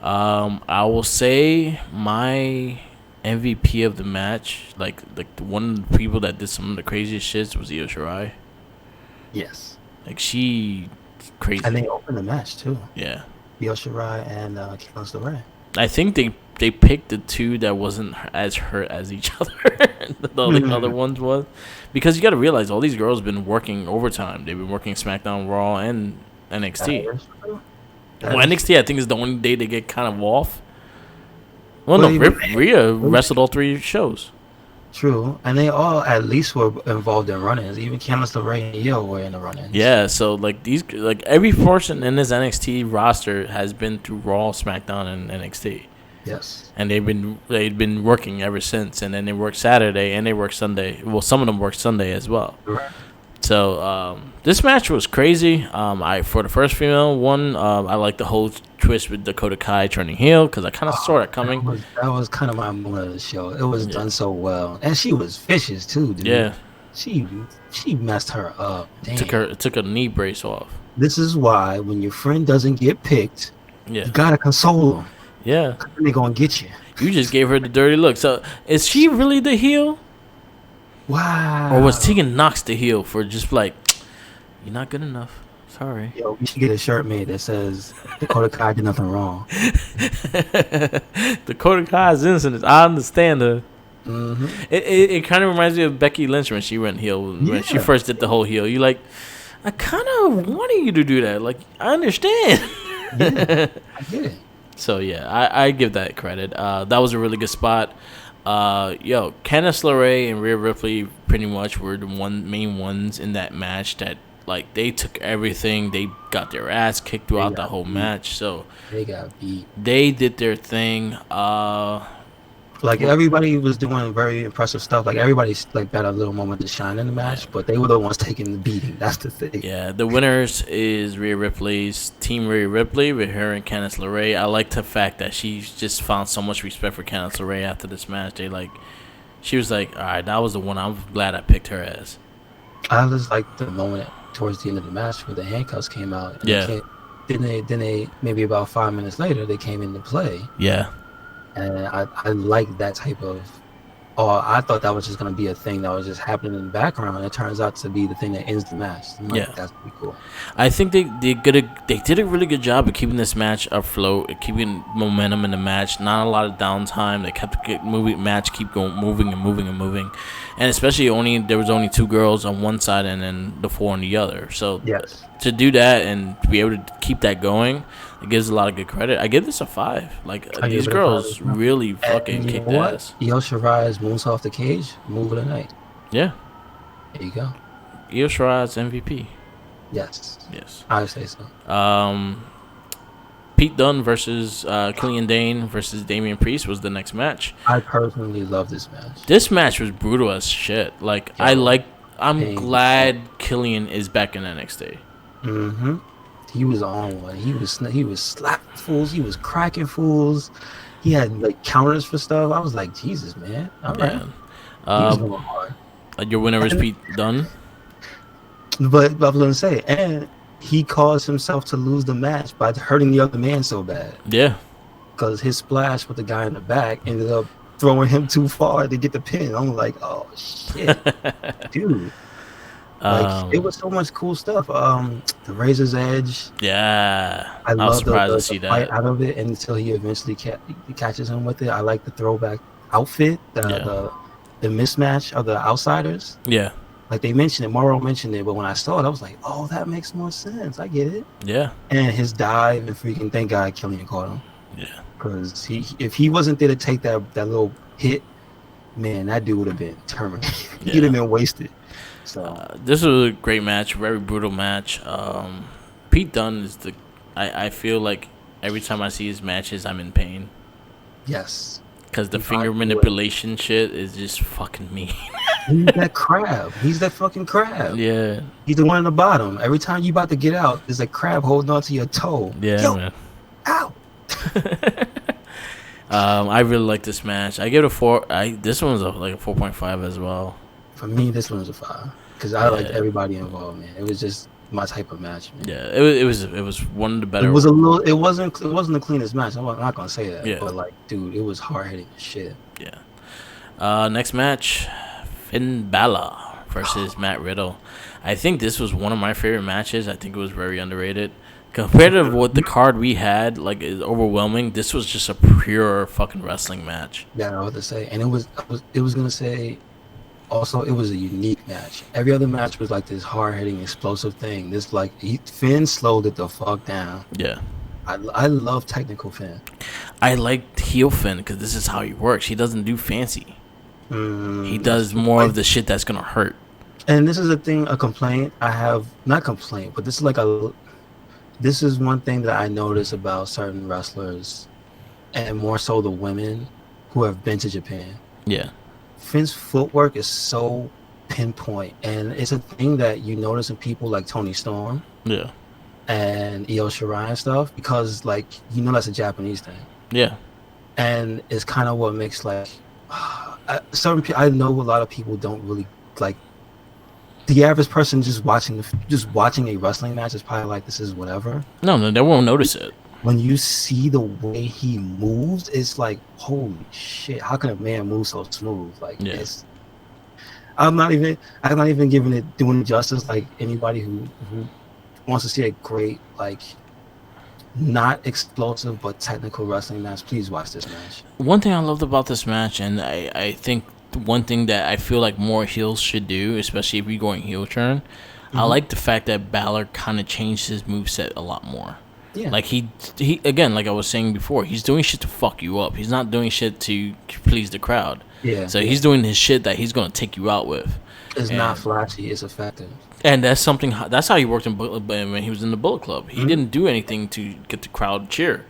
S1: I will say my MVP of the match, like one of the people that did some of the craziest shits was Io Shirai.
S2: Yes.
S1: Like she crazy.
S2: And they opened the match too.
S1: Yeah.
S2: Io Shirai and Candice LeRae.
S1: I think they picked the two that wasn't as hurt as each other. The other ones was. Because you got to realize all these girls been working overtime. They've been working SmackDown, Raw, and NXT. Well, NXT I think is the only day they get kind of off. Well, no, Rhea wrestled all 3 shows.
S2: True, and they all at least were involved in run-ins. Even Candice LeRae and Io were in the run-ins.
S1: Yeah, so every person in this NXT roster has been through Raw, SmackDown, and NXT.
S2: Yes,
S1: and they've been working ever since. And then they work Saturday and they work Sunday. Well, some of them work Sunday as well.
S2: Right.
S1: So this match was crazy. For the first female one, I like the whole twist with Dakota Kai turning heel because I kind of saw that coming.
S2: That was kind of my moment of the show. It was done so well, and she was vicious too, dude.
S1: Yeah,
S2: she messed her up. Damn.
S1: Took a knee brace off.
S2: This is why when your friend doesn't get picked, you gotta console them.
S1: Yeah,
S2: they're gonna get you.
S1: You just gave her the dirty look. So is she really the heel?
S2: Wow.
S1: Or was Tegan Nox the heel for just like, you're not good enough? Sorry.
S2: Yo, we should get a shirt made that says Dakota Kai did nothing wrong.
S1: Dakota Kai is innocent. I understand her.
S2: Mm-hmm.
S1: It kind of reminds me of Becky Lynch when she went heel. When she first did the whole heel. You like, I kind of wanted you to do that. Like, I understand.
S2: Yeah, I get it.
S1: So, yeah, I give that credit. That was a really good spot. Candice LeRae and Rhea Ripley pretty much were the main ones in that match that, like, they took everything. They got their ass kicked throughout the whole match. So
S2: they got beat.
S1: They did their thing.
S2: Like everybody was doing very impressive stuff. Like everybody's like got a little moment to shine in the match, but they were the ones taking the beating. That's the thing.
S1: Yeah, the winners is Rhea Ripley's Team Rhea Ripley with her and Candice LeRae. I like the fact that she just found so much respect for Candice LeRae after this match. She was like, all right, that was the one. I'm glad I picked her as.
S2: I just like the moment towards the end of the match where the handcuffs came out. And then they maybe about 5 minutes later they came into play.
S1: Yeah.
S2: And I like that type of. Oh, I thought that was just gonna be a thing that was just happening in the background. And it turns out to be the thing that ends the match. That's pretty cool.
S1: I think they did a really good job of keeping this match afloat, keeping momentum in the match. Not a lot of downtime. They kept the match keep going, moving, and especially there was only 2 girls on one side and then the 4 on the other. So to do that and to be able to keep that going, it gives a lot of good credit. I give this a 5. Like these girls really fucking kicked ass.
S2: Io Shirai's moves off the cage, move of the night.
S1: Yeah.
S2: There you go.
S1: Io Shirai's MVP.
S2: Yes.
S1: I
S2: would say so.
S1: Pete Dunne versus Killian Dane versus Damian Priest was the next match.
S2: I personally love this match.
S1: This match was brutal as shit. Like I'm glad Killian is back in NXT.
S2: Mm-hmm. He was on one. He was slapping fools. He was cracking fools. He had like counters for stuff. I was like, Jesus, man. All right. He was going hard.
S1: Your winner is Pete Dunne.
S2: But I was gonna say, and he caused himself to lose the match by hurting the other man so bad.
S1: Yeah. Because
S2: his splash with the guy in the back ended up throwing him too far to get the pin. I'm like, oh shit, dude. Like it was so much cool stuff. The Razor's Edge.
S1: Yeah,
S2: I
S1: was surprised to see
S2: fight
S1: that
S2: out of it until he eventually catches him with it. I like the throwback outfit, the mismatch of the outsiders.
S1: Yeah,
S2: like they mentioned it. Morrow mentioned it, but when I saw it, I was like, oh, that makes more sense. I get it.
S1: Yeah,
S2: and his dive and freaking thank God Killian caught him.
S1: Yeah,
S2: because if he wasn't there to take that little hit, man, that dude would have been terminated. He'd have been wasted. So
S1: this was a great match, very brutal match. Pete Dunne is I feel like every time I see his matches, I'm in pain.
S2: Yes.
S1: Because the finger manipulation shit is just fucking mean.
S2: He's that crab. He's that fucking crab.
S1: Yeah.
S2: He's the one in the bottom. Every time you about to get out, there's a crab holding onto your toe.
S1: Yeah, man.
S2: Ow.
S1: I really like this match. I give it a 4. This one's like a 4.5 as well.
S2: For me, this one was a 5 because I liked everybody involved, man. It was just my type of match, man.
S1: Yeah, it was one of the better.
S2: It wasn't the cleanest match. I'm not gonna say that.
S1: Yeah.
S2: But like, dude, it was hard hitting as shit.
S1: Yeah. Next match, Finn Balor versus Matt Riddle. I think this was one of my favorite matches. I think it was very underrated. Compared to what the card we had, like, is overwhelming. This was just a pure fucking wrestling match.
S2: Yeah, I was to say, and it was gonna say. Also, it was a unique match. Every other match was like this hard-hitting, explosive thing. This Finn slowed it the fuck down.
S1: Yeah,
S2: I love technical Finn.
S1: I like heel Finn because this is how he works. He doesn't do fancy. He does more of the shit that's gonna hurt.
S2: And this is a complaint I have. Not complaint, but this is this is one thing that I notice about certain wrestlers, and more so the women who have been to Japan.
S1: Yeah.
S2: Finn's footwork is so pinpoint, and it's a thing that you notice in people like Tony Storm, and Io Shirai and stuff, because like that's a Japanese thing.
S1: Yeah, and
S2: it's kind of what makes like certain people. I know a lot of people don't really like the average person just watching a wrestling match is probably like, this is whatever.
S1: No, they won't notice it.
S2: When you see the way he moves, it's like, holy shit! How can a man move so smooth? Like, I'm not even doing it justice. Like anybody who wants to see a great, like, not explosive but technical wrestling match, please watch this match.
S1: One thing I loved about this match, and I think one thing that I feel like more heels should do, especially if you're going heel turn, I like the fact that Balor kind of changed his moveset a lot more. Yeah. Like he again, like I was saying before, he's doing shit to fuck you up. He's not doing shit to please the crowd.
S2: Yeah.
S1: So he's doing his shit that he's gonna take you out with.
S2: It's not flashy. It's effective.
S1: And that's how he worked when he was in the Bullet Club. He didn't do anything to get the crowd to cheer.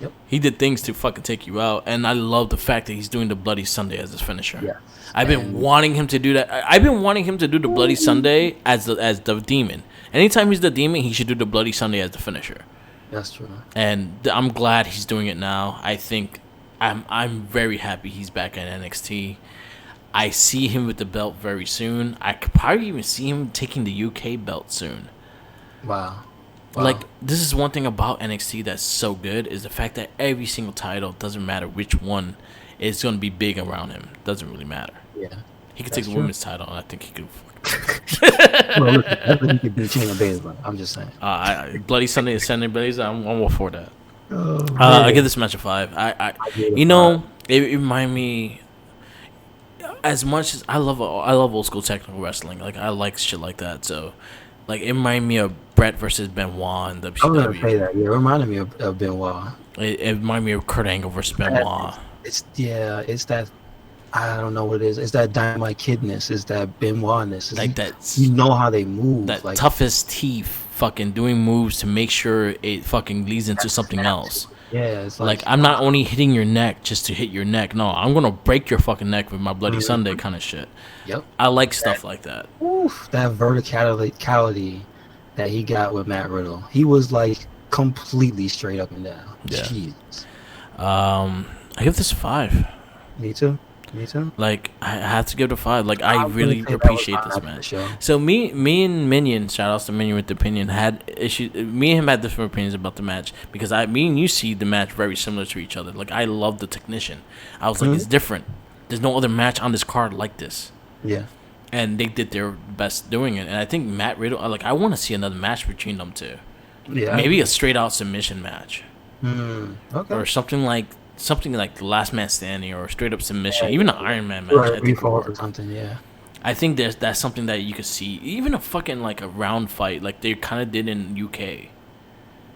S2: Yep.
S1: He did things to fucking take you out, and I love the fact that he's doing the Bloody Sunday as his finisher.
S2: Yeah.
S1: I've been wanting him to do that. I've been wanting him to do the Bloody Sunday as the demon. Anytime he's the demon, he should do the Bloody Sunday as the finisher.
S2: That's true.
S1: And I'm glad he's doing it now. I think I'm very happy he's back at NXT. I see him with the belt very soon. I could probably even see him taking the UK belt soon.
S2: Wow.
S1: Like, this is one thing about NXT that's so good, is the fact that every single title, doesn't matter which one, is going to be big around him. Doesn't really matter.
S2: Yeah.
S1: He could take the women's title, and I think he could.
S2: Well, look, I think he could be Shayna Baszler. I'm just saying.
S1: Bloody Sunday and Sunday Blazer, I'm all for that.
S2: Oh,
S1: I give this match a 5. It reminded me. As much as I love old school technical wrestling, like I like shit like that. So, like, it reminded me of Brett versus Benoit in WCW.
S2: I was gonna say that. Yeah, it reminded me of Benoit.
S1: It reminded me of Kurt Angle versus Benoit.
S2: It's that. I don't know what it is. It's that Dynamite Kidness. It's that Benoitness.
S1: Like that.
S2: You know how they move.
S1: That
S2: like,
S1: toughest teeth, fucking doing moves to make sure it fucking leads into something else.
S2: Yeah, it's
S1: like I'm not only hitting your neck just to hit your neck. No, I'm gonna break your fucking neck with my Bloody Sunday kind of shit.
S2: Yep.
S1: I like stuff like that.
S2: Oof, that verticality that he got with Matt Riddle. He was like completely straight up and down.
S1: Yeah.
S2: Jesus.
S1: I give this a 5.
S2: Me too.
S1: Like, I have to give it a 5. Like, I really appreciate this match. So me and Minion, shout outs to Minion with the opinion, had issues. Me and him had different opinions about the match because me and you see the match very similar to each other. Like, I love the technician. I was like, it's different. There's no other match on this card like this.
S2: Yeah. And
S1: they did their best doing it. And I think Matt Riddle, like, I want to see another match between them two.
S2: Yeah.
S1: Maybe a straight out submission match.
S2: Okay.
S1: Or something like the Last Man Standing or straight up submission, even an Iron Man match. I think
S2: or something, yeah.
S1: I think that's something that you could see, even a fucking like a round fight, like they kind of did in UK.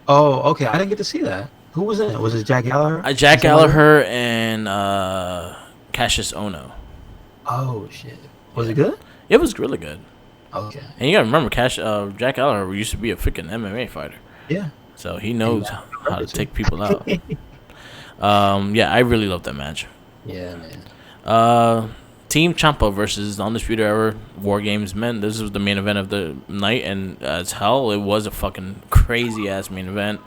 S2: Oh, okay. I didn't get to see that. Who was in it? Was it Jack Gallagher?
S1: Jack Gallagher and Cassius Ohno.
S2: Oh shit! Was it good?
S1: It was really good.
S2: Okay.
S1: And you gotta remember, Jack Gallagher used to be a freaking MMA fighter.
S2: Yeah.
S1: So he knows how to take people out. Yeah, I really love that match.
S2: Yeah, man.
S1: Team Ciampa versus Undisputed Era War Games men. This was the main event of the night, and as hell, it was a fucking crazy ass main event.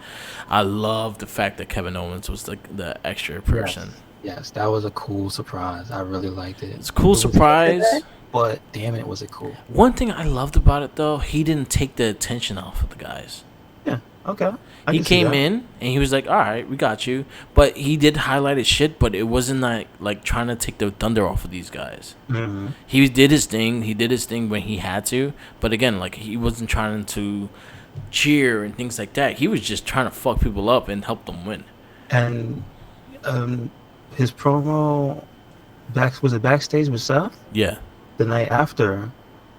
S1: I love the fact that Kevin Owens was the extra person.
S2: Yes, that was a cool surprise. I really liked it.
S1: It's a cool surprise.
S2: But damn it, was it cool.
S1: One thing I loved about it though, he didn't take the attention off of the guys.
S2: Yeah. Okay.
S1: He came in and he was like, "All right, we got you," but he did highlight his shit. But it wasn't like trying to take the thunder off of these guys.
S2: Mm-hmm.
S1: He did his thing. He did his thing when he had to. But again, like he wasn't trying to cheer and things like that. He was just trying to fuck people up and help them win.
S2: And his promo was it backstage with Seth?
S1: Yeah.
S2: The night after,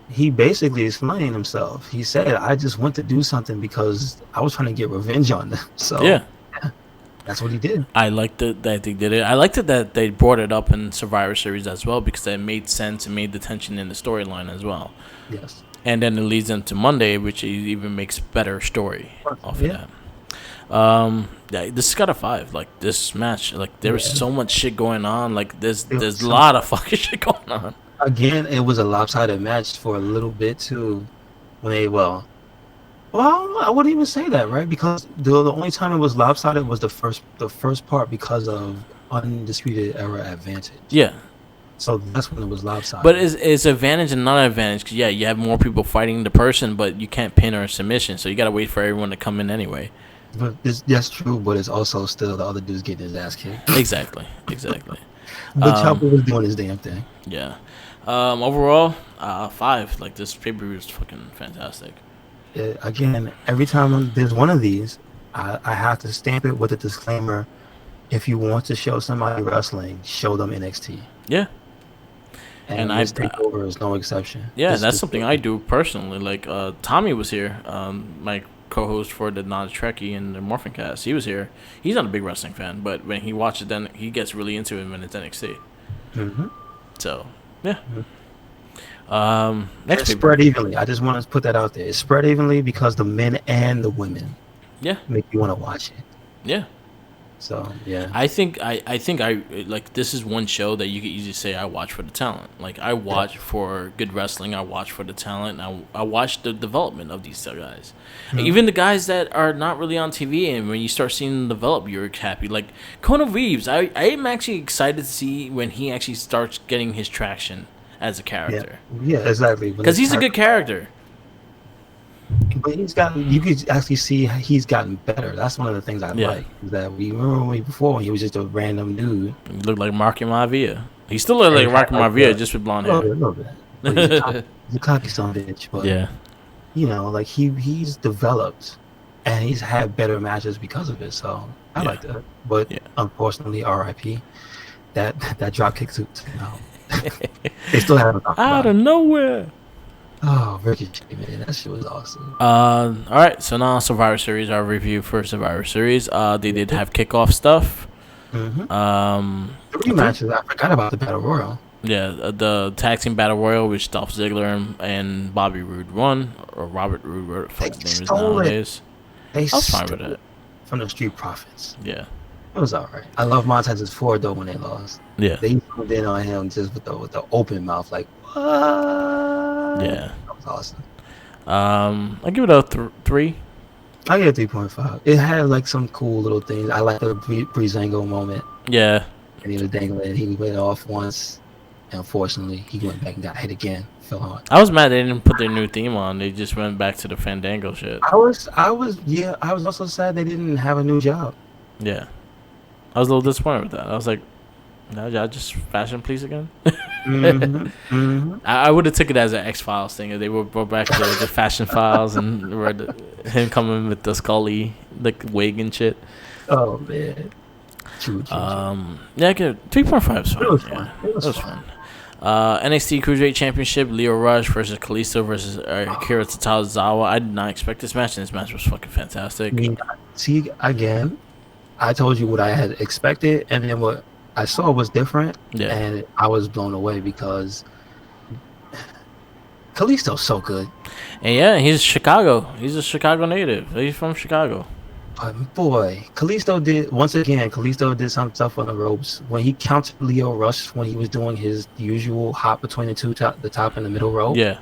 S2: he basically explained himself. He said, "I just went to do something because I was trying to get revenge on them." So
S1: yeah,
S2: that's what he did.
S1: I liked it that they did it. I liked it that they brought it up in Survivor Series as well because it made sense and made the tension in the storyline as well.
S2: Yes.
S1: And then it leads into Monday, which even makes better story off of that. Yeah, this got a 5. Like this match, like there was so much shit going on. Like there's a lot of fucking shit going on.
S2: Again, it was a lopsided match for a little bit too. When they well, I wouldn't even say that, right? Because the only time it was lopsided was the first part because of Undisputed Era advantage.
S1: Yeah.
S2: So that's when it was lopsided.
S1: But it's advantage and not advantage because you have more people fighting the person, but you can't pin or submission, so you gotta wait for everyone to come in anyway.
S2: But that's true, but it's also still the other dude's getting his ass kicked.
S1: Exactly.
S2: But Ciampa was doing his damn thing.
S1: Yeah. Overall, 5. Like this pay-per-view is fucking fantastic.
S2: Again, every time there's one of these, I have to stamp it with a disclaimer: if you want to show somebody wrestling, show them NXT.
S1: Yeah.
S2: And this takeover is no exception.
S1: Yeah, that's something I do personally. Like Tommy was here, my co-host for the Non-Trekkie and the Morphin Cast. He was here. He's not a big wrestling fan, but when he watches it, then he gets really into it when it's NXT.
S2: Mm-hmm.
S1: So, yeah.
S2: Next it's spread evenly. I just want to put that out there. It's spread evenly because the men and the women
S1: make
S2: you want to watch it.
S1: Yeah.
S2: So yeah,
S1: I think I like this is one show that you could easily say I watch for the talent. Like I watch for good wrestling. I watch for the talent. I watch the development of these guys, even the guys that are not really on TV. And when you start seeing them develop, you're happy. Like Conan Reeves, I am actually excited to see when he actually starts getting his traction as a character.
S2: Yeah, exactly.
S1: Because he's a good character.
S2: But you could actually see he's gotten better. That's one of the things I like. Is that we remember before when he was just a random dude.
S1: He looked like Marky Maivia. He still looked like Marky Maivia, just with blonde hair.
S2: A little bit. But he's a cocky son of a bitch. But, you know, like he's developed and he's had better matches because of it. So I like that. But unfortunately, R.I.P. That drop kick suit. You know, they still haven't talked about
S1: out of nowhere.
S2: Oh, Ricochet, man, that shit was awesome.
S1: All right, so now Survivor Series, our review for Survivor Series. They did have kickoff stuff.
S2: Three matches. I forgot about the Battle Royal.
S1: Yeah, the tag team Battle Royal, which Dolph Ziggler and Bobby Roode won, or Robert Roode, whatever the fuck his name is nowadays. I was fine with that.
S2: From the Street Profits.
S1: Yeah.
S2: It was alright. I love Montez's Ford though when they lost.
S1: Yeah.
S2: They put in on him just with the open mouth, like what?
S1: Yeah.
S2: That was awesome.
S1: I give it a 3.
S2: I give it 3.5. It had like some cool little things. I like the Breezango moment.
S1: Yeah.
S2: And he was dangling. He went off once. And unfortunately, he went back and got hit again. Fell on.
S1: I was mad they didn't put their new theme on. They just went back to the Fandango shit.
S2: I was also sad they didn't have a new job.
S1: Yeah. I was a little disappointed with that. I was like, no, y'all just Fashion Police again? I would have took it as an X-Files thing. If they were brought back to the Fashion Files and him coming with the Scully like wig and shit.
S2: Oh, man. True.
S1: Yeah, I get 3.5 is fine. It was fun. It was fun. NXT Cruiserweight Championship, Lio Rush versus Kalisto versus Akira Tozawa. I did not expect this match, and this match was fucking fantastic.
S2: See, again, I told you what I had expected, and then what I saw was different, and I was blown away because Kalisto's so good.
S1: And yeah, he's Chicago. He's a Chicago native. He's from Chicago.
S2: But boy, Kalisto did some stuff on the ropes when he countered Lio Rush when he was doing his usual hop between the top and the middle rope.
S1: Yeah,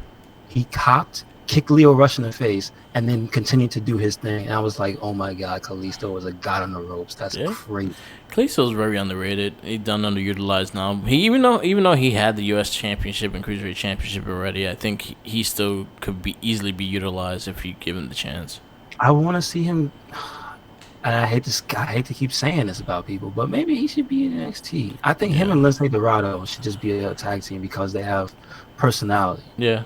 S2: he hopped, kicked Lio Rush in the face, and then continued to do his thing. And I was like, oh my god, Kalisto was a god on the ropes. That's crazy.
S1: Kalisto's very underrated. He's done underutilized now. He even though he had the U.S. Championship and Cruiserweight Championship already, I think he still could easily be utilized if you give him the chance.
S2: I want to see him. And I hate to keep saying this about people, but maybe he should be in NXT. I think him and Lince Dorado should just be a tag team because they have personality.
S1: Yeah.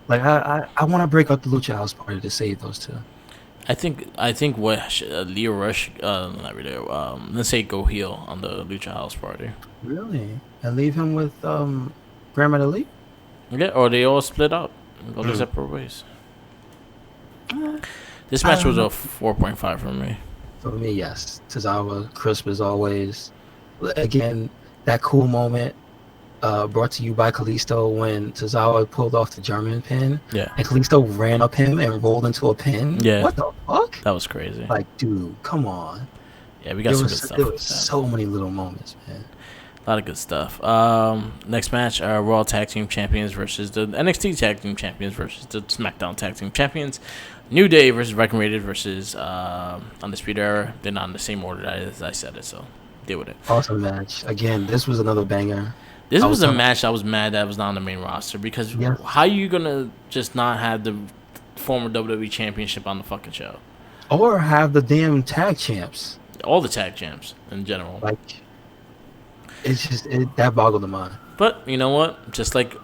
S2: Like I want to break up the Lucha House Party to save those two.
S1: I think what Lio Rush, not really. Let's say go heel on the Lucha House Party.
S2: Really? And leave him with Grandma Elite?
S1: Yeah, or they all split up and go their separate ways. This match was a 4.5 for me.
S2: For me, yes. Tozawa, crisp as always. Again, that cool moment brought to you by Kalisto when Tozawa pulled off the German pin.
S1: Yeah.
S2: And Kalisto ran up him and rolled into a pin.
S1: Yeah.
S2: What the fuck?
S1: That was crazy.
S2: Like, dude, come on.
S1: Yeah, we got some good stuff.
S2: There was so many little moments, man.
S1: A lot of good stuff. Next match, Raw Tag Team Champions versus the NXT Tag Team Champions versus the SmackDown Tag Team Champions. New Day versus Viking Raiders versus Undisputed Era. They're not in the same order as I said it, so deal with it.
S2: Awesome match. Again, this was another banger.
S1: This was a match I was mad that was not on the main roster because how are you going to just not have the former WWE Championship on the fucking show?
S2: Or have the damn tag champs.
S1: All the tag champs in general.
S2: Like, it's just, that boggled the mind.
S1: But you know what? Just like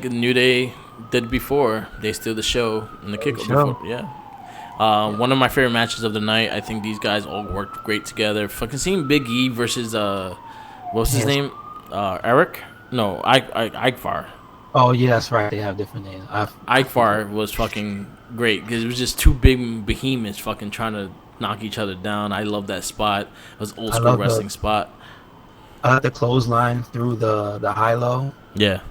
S1: New Day did before, they steal the show in the kickoff before. Yeah. One of my favorite matches of the night. I think these guys all worked great together. Fucking seeing Big E versus what's his name? Eric? No, Ikvar.
S2: Oh yeah, that's right. They have different names.
S1: Ikvar was fucking great because it was just two big behemoths fucking trying to knock each other down. I love that spot. It was old school wrestling spot.
S2: I like the clothesline through the high low.
S1: Yeah.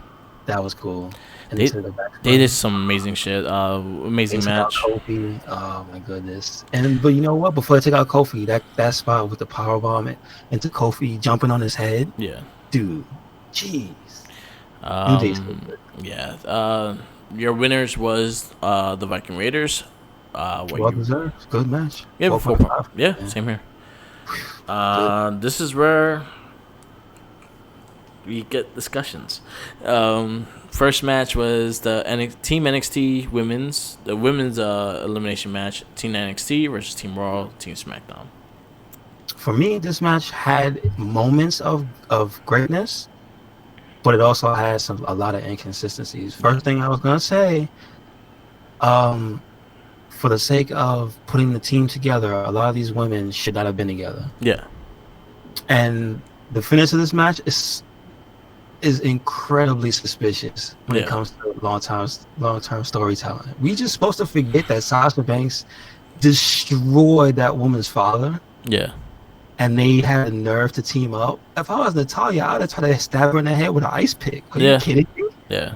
S2: That was cool. into the back.
S1: They did some amazing shit. Amazing match.
S2: Kofi. Oh my goodness. But you know what? Before they took out Kofi, that spot with the powerbomb into Kofi jumping on his head.
S1: Yeah.
S2: Dude. Jeez.
S1: Yeah. Your winners was the Viking Raiders.
S2: Well deserved. Good match.
S1: Yeah, same here. This is where we get discussions. First match was the Team NXT women's elimination match. Team NXT versus Team Raw, Team SmackDown.
S2: For me, this match had moments of greatness, but it also has a lot of inconsistencies. First thing I was gonna say, for the sake of putting the team together, a lot of these women should not have been together.
S1: Yeah.
S2: And the finish of this match is incredibly suspicious when it comes to long-term storytelling. We just supposed to forget that Sasha Banks destroyed that woman's father.
S1: Yeah.
S2: And they had the nerve to team up. If I was Natalya, I would have tried to stab her in the head with an ice pick. Are you kidding me?
S1: Yeah.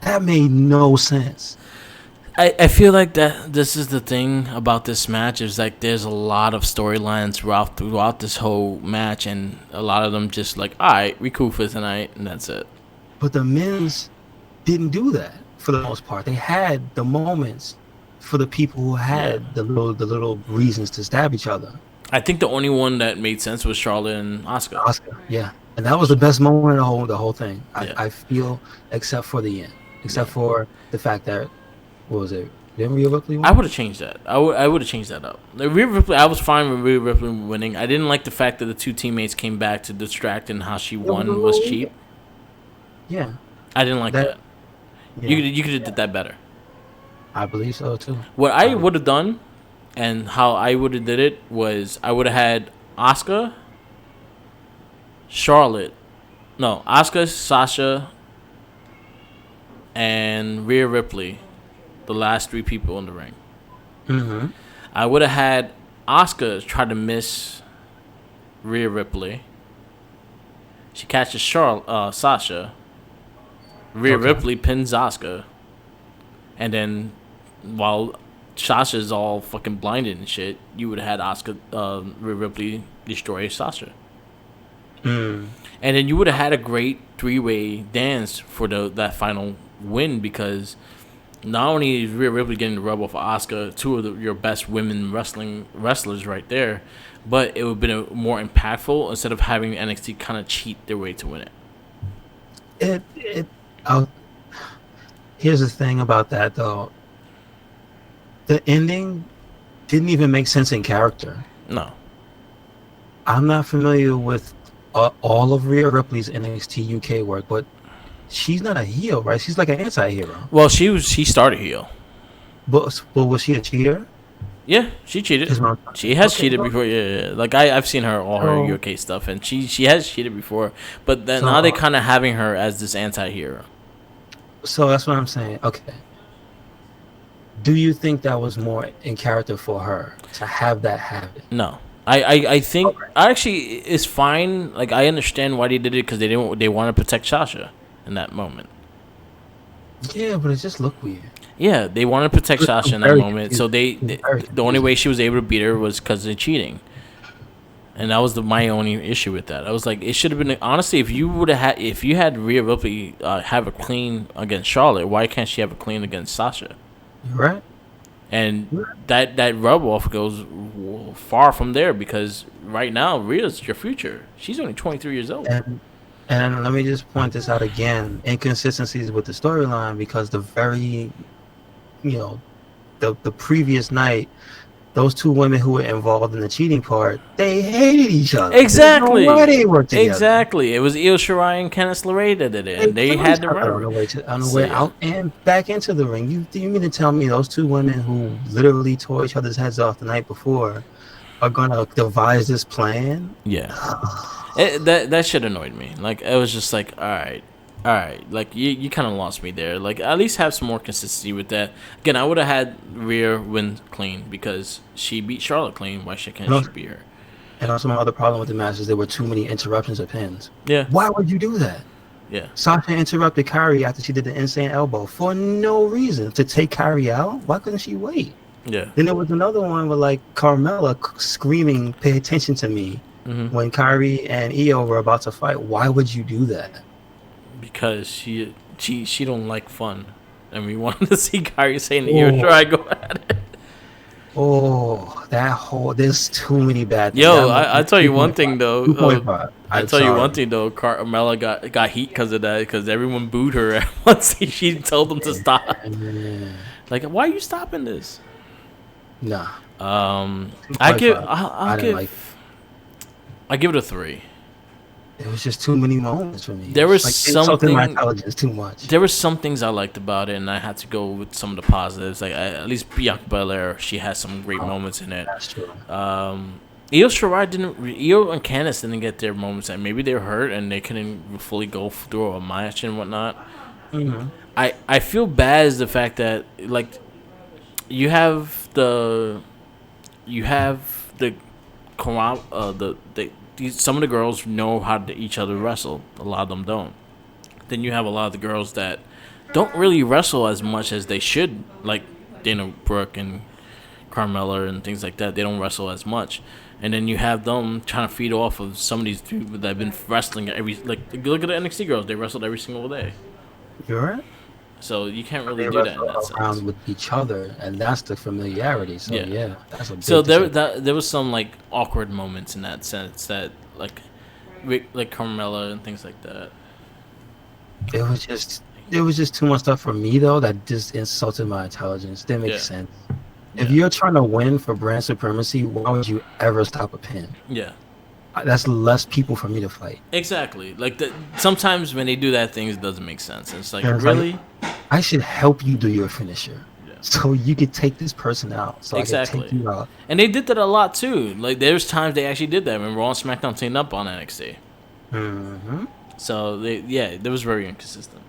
S2: That made no sense.
S1: I feel like that this is the thing about this match is like there's a lot of storylines throughout this whole match, and a lot of them just like, all right, we cool for tonight, and that's it.
S2: But the men's didn't do that for the most part. They had the moments for the people who had the little reasons to stab each other.
S1: I think the only one that made sense was Charlotte and Asuka.
S2: Yeah, and that was the best moment of the whole thing. I feel, except for the end, for the fact that. What was it? Didn't Rhea Ripley win?
S1: I would have changed that. I would have changed that up. Rhea Ripley, I was fine with Rhea Ripley winning. I didn't like the fact that the two teammates came back to distract and how she won was cheap.
S2: Yeah.
S1: I didn't like that. Yeah. You could have did that better.
S2: I believe so too.
S1: What I would have done and how I would have did it was I would have had Asuka, Sasha, and Rhea Ripley. The last three people in the ring.
S2: Mm-hmm.
S1: I would have had Asuka try to miss Rhea Ripley. She catches Sasha. Rhea Ripley pins Asuka. And then while Sasha's all fucking blinded and shit, you would have had Rhea Ripley destroy Sasha.
S2: Mm.
S1: And then you would have had a great three-way dance for that final win because not only is Rhea Ripley getting the rub off of Asuka, two of your best women wrestlers right there, but it would have been more impactful instead of having NXT kind of cheat their way to win it.
S2: Here's the thing about that, though. The ending didn't even make sense in character.
S1: No.
S2: I'm not familiar with all of Rhea Ripley's NXT UK work, but she's not a heel, right? She's like an anti-hero.
S1: Well, she started heel.
S2: But was she a cheater?
S1: Yeah, she cheated. She has cheated before. Yeah. Like I've seen her her UK stuff, and she has cheated before. But then now they're kind of having her as this anti-hero. So
S2: that's what I'm saying. Okay. Do you think that was more in character for her to have that habit?
S1: No. I think actually it's fine. Like I understand why they did it because they want to protect Sasha in that moment.
S2: Yeah, but it just looked weird.
S1: Yeah, they wanted to protect Sasha in that moment, so the only way she was able to beat her was because of cheating, and that was my only issue with that. I was like, it should have been honestly if you had Rhea Ripley have a clean against Charlotte, why can't she have a clean against Sasha?
S2: You're right.
S1: And that rub off goes far from there because right now Rhea's your future. She's only 23 years old.
S2: And let me just point this out again: inconsistencies with the storyline because the previous night, those two women who were involved in the cheating part, they hated each other.
S1: Exactly.
S2: No way they worked together.
S1: Exactly. It was Io Shirai and Candice LeRae that did it, and they had the rub
S2: on the way out and back into the ring. You mean to tell me those two women who literally tore each other's heads off the night before are gonna devise this plan?
S1: Yeah. That shit annoyed me. Like it was just like, all right. Like you kind of lost me there. Like at least have some more consistency with that. Again, I would have had Rhea win clean because she beat Charlotte clean. Why can't she beat her?
S2: And also my other problem with the match is there were too many interruptions of pins.
S1: Yeah.
S2: Why would you do that?
S1: Yeah.
S2: Sasha interrupted Kyrie after she did the insane elbow for no reason to take Kyrie out. Why couldn't she wait?
S1: Yeah.
S2: Then there was another one with like Carmella screaming, "Pay attention to me," when Kyrie and Io were about to fight. Why would you do that?
S1: Because she don't like fun, and we wanted to see Kyrie saying to Io, "Sure, I go at it."
S2: Oh, there's too many bad things.
S1: Yo, I tell you one thing though.
S2: 2.5.
S1: I tell you one thing though. Carmella got heat because of that, because everyone booed her once she told them to stop. Like, why are you stopping this?
S2: Nah.
S1: I give it a 3.
S2: It was just too many moments for me.
S1: There was
S2: like,
S1: something.
S2: My intelligence too much.
S1: There were some things I liked about it, and I had to go with some of the positives. Like at least Bianca Belair, she had some great moments in it.
S2: That's true.
S1: Io and Candice didn't get their moments, and maybe they were hurt and they couldn't fully go through a match and whatnot. Mm-hmm. I feel bad is the fact that like you have the some of the girls know how to each other wrestle. A lot of them don't. Then you have a lot of the girls that don't really wrestle as much as they should, like Dana Brooke and Carmella and things like that. They don't wrestle as much. And then you have them trying to feed off of some of these people that have been wrestling look at the NXT girls. They wrestled every single day.
S2: You're right.
S1: So you can't really do that in that sense.
S2: Around with each other, and that's the familiarity. So yeah that's a big
S1: so there was some like awkward moments in that sense that like Carmella and things like that.
S2: It was just too much stuff for me though that just insulted my intelligence. Didn't make sense. If you're trying to win for brand supremacy, why would you ever stop a pin? Yeah. That's less people for me to fight.
S1: Exactly. Like sometimes when they do that, things doesn't make sense. It's like, really?
S2: Like, I should help you do your finisher, so you could take this person out. So
S1: exactly.
S2: I can take you out.
S1: And they did that a lot too. Like there's times they actually did that when Raw and SmackDown teamed up on NXT. Mm-hmm. So that was very inconsistent.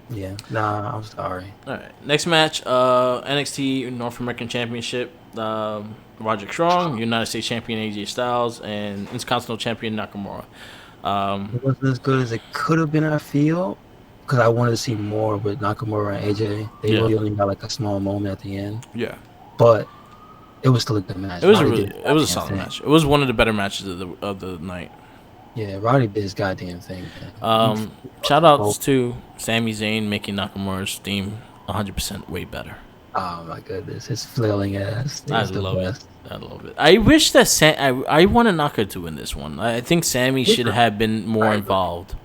S2: Yeah. Nah, I'm sorry.
S1: All right. Next match, NXT North American Championship. Roderick Strong, United States Champion AJ Styles, and Intercontinental Champion Nakamura.
S2: It wasn't as good as it could have been, I feel, because I wanted to see more with Nakamura and AJ. They really only got like a small moment at the end. Yeah. But it was still a good match.
S1: It was a solid match. It was one of the better matches of the night.
S2: Yeah, Roddy did his goddamn thing.
S1: Shout outs to Sami Zayn making Nakamura's theme 100% way better.
S2: Oh my goodness, his flailing ass.
S1: I love it. I wish that I wanted Naka to win this one. I think Sammy should have been more involved.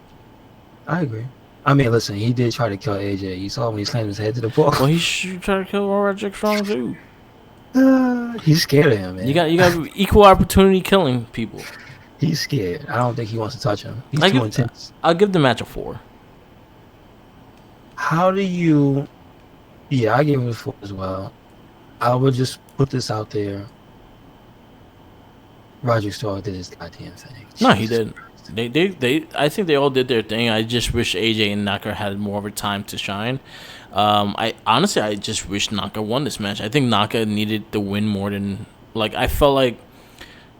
S2: I agree. I mean, listen, he did try to kill AJ. You saw when he slammed his head to the ball.
S1: Well, he should try to kill Roderick Strong too.
S2: He's scared of him, man.
S1: You got equal opportunity killing people.
S2: He's scared. I don't think he wants to touch him. He's too intense.
S1: I'll give the match a 4.
S2: How do you? Yeah, I give it a 4 as well. I would just put this out there. Roderick Strong did his goddamn thing.
S1: No, he didn't. They I think they all did their thing. I just wish AJ and Naka had more of a time to shine. I just wish Naka won this match. I think Naka needed the win more than I felt like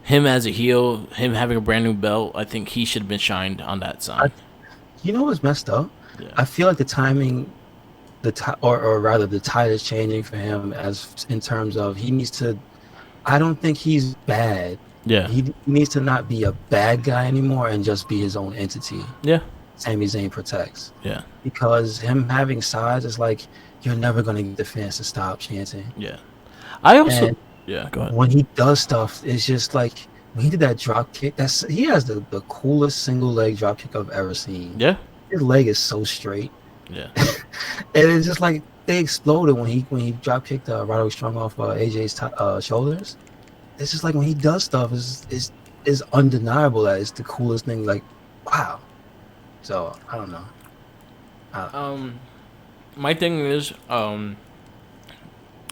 S1: him as a heel, him having a brand new belt. I think he should have been shined on that side.
S2: You know what's messed up? Yeah. I feel like the timing, or rather the tide is changing for him as in terms of he needs to. I don't think he's bad. Yeah, he needs to not be a bad guy anymore and just be his own entity. Yeah, Sami Zayn protects. Yeah, because him having size is like you're never gonna get the fans to stop chanting. Yeah,
S1: I also. Yeah, go ahead.
S2: When he does stuff, it's just like when he did that drop kick. He has the coolest single leg drop kick I've ever seen. Yeah, his leg is so straight. Yeah, and it's just like they exploded when he drop kicked Roderick Strong off AJ's shoulders. It's just like when he does stuff, is undeniable that it's the coolest thing. Like, wow. So I don't know.
S1: My thing is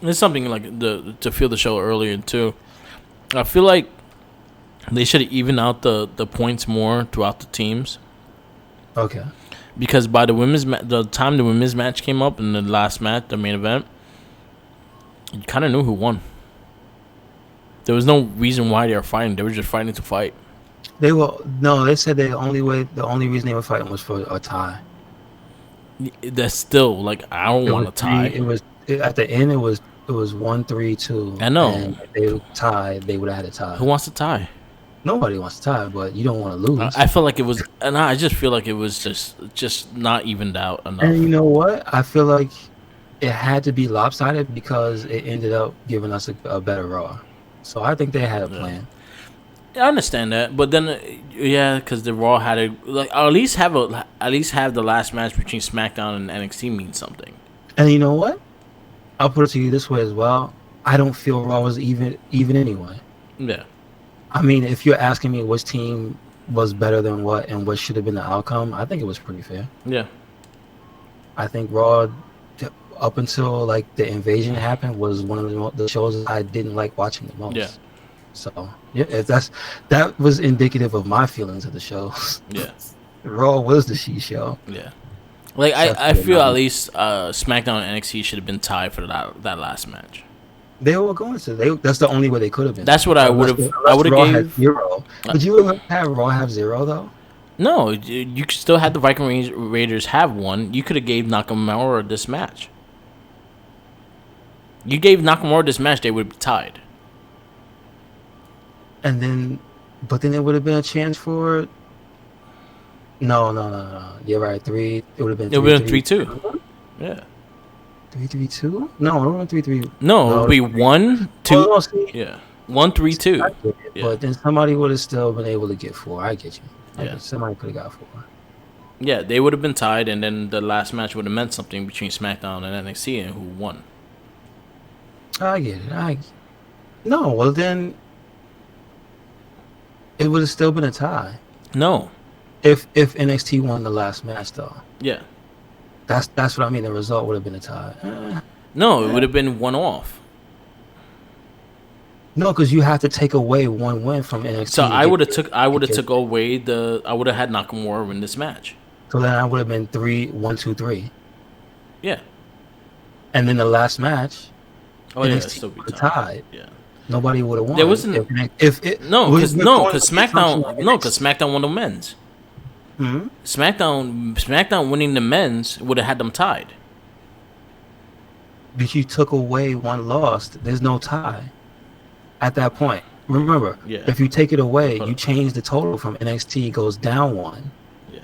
S1: it's something like to feel the show earlier too. I feel like they should even out the points more throughout the teams. Okay. Because by the time the women's match came up in the last match, the main event, you kind of knew who won. There was no reason why they were fighting. They were just fighting to fight.
S2: They said the only reason they were fighting was for a tie.
S1: That's still like I don't want a tie.
S2: At the end. It was 1-3-2.
S1: I know.
S2: And if they tied, they would have had a tie.
S1: Who wants to tie?
S2: Nobody wants to tie, but you don't want to lose.
S1: I feel like it was, and I just feel like it was just not evened out enough.
S2: And you know what? I feel like it had to be lopsided because it ended up giving us a better Raw. So I think they had a plan.
S1: Yeah, I understand that, but then because the Raw had at least have the last match between SmackDown and NXT mean something.
S2: And you know what? I'll put it to you this way as well. I don't feel Raw was even anyway.
S1: Yeah.
S2: I mean, if you're asking me which team was better than what and what should have been the outcome, I think it was pretty fair.
S1: Yeah. I
S2: think Raw, up until like the invasion happened, was one of the shows I didn't like watching the most.
S1: Yeah.
S2: So yeah, that was indicative of my feelings of the show.
S1: Yeah.
S2: Raw was the she show.
S1: Yeah. Like I feel at least SmackDown and NXT should have been tied for that last match.
S2: They were going to. That's the only way they could have been.
S1: That's what I would have. I would have gave
S2: 0. Would you have Raw have 0 though?
S1: No, you still had the Viking Raiders have 1. You could have gave Nakamura this match. You gave Nakamura this match, they would be tied.
S2: But then it would have been a chance for. No. You're right. 3. It would have been.
S1: It would have been 3-2. Yeah.
S2: 3-3-2? No, it would be 3-3.
S1: No, it would be 1-2.
S2: Oh, no,
S1: yeah, 1-3-2.
S2: Yeah. But then somebody would have still been able to get 4. I get you.
S1: Yeah.
S2: Somebody could have got 4.
S1: Yeah, they would have been tied, and then the last match would have meant something between SmackDown and NXT, and who won.
S2: I get it. No, well then, it would have still been a tie.
S1: No.
S2: If NXT won the last match, though.
S1: Yeah.
S2: That's what I mean. The result would have been a tie.
S1: No, it would have been 1 off.
S2: No, because you have to take away 1 win from NXT.
S1: So I would have took away I would have had Nakamura win this match.
S2: So then I would have been 1-2-3.
S1: Yeah.
S2: And then the last match,
S1: NXT still be
S2: tied.
S1: Yeah.
S2: Nobody would have won.
S1: There wasn't because SmackDown won the men's.
S2: Mm-hmm.
S1: SmackDown winning the men's would have had them tied.
S2: But you took away 1 loss. There's no tie at that point. Remember, if you take it away, you change the total from NXT goes down 1. Yeah.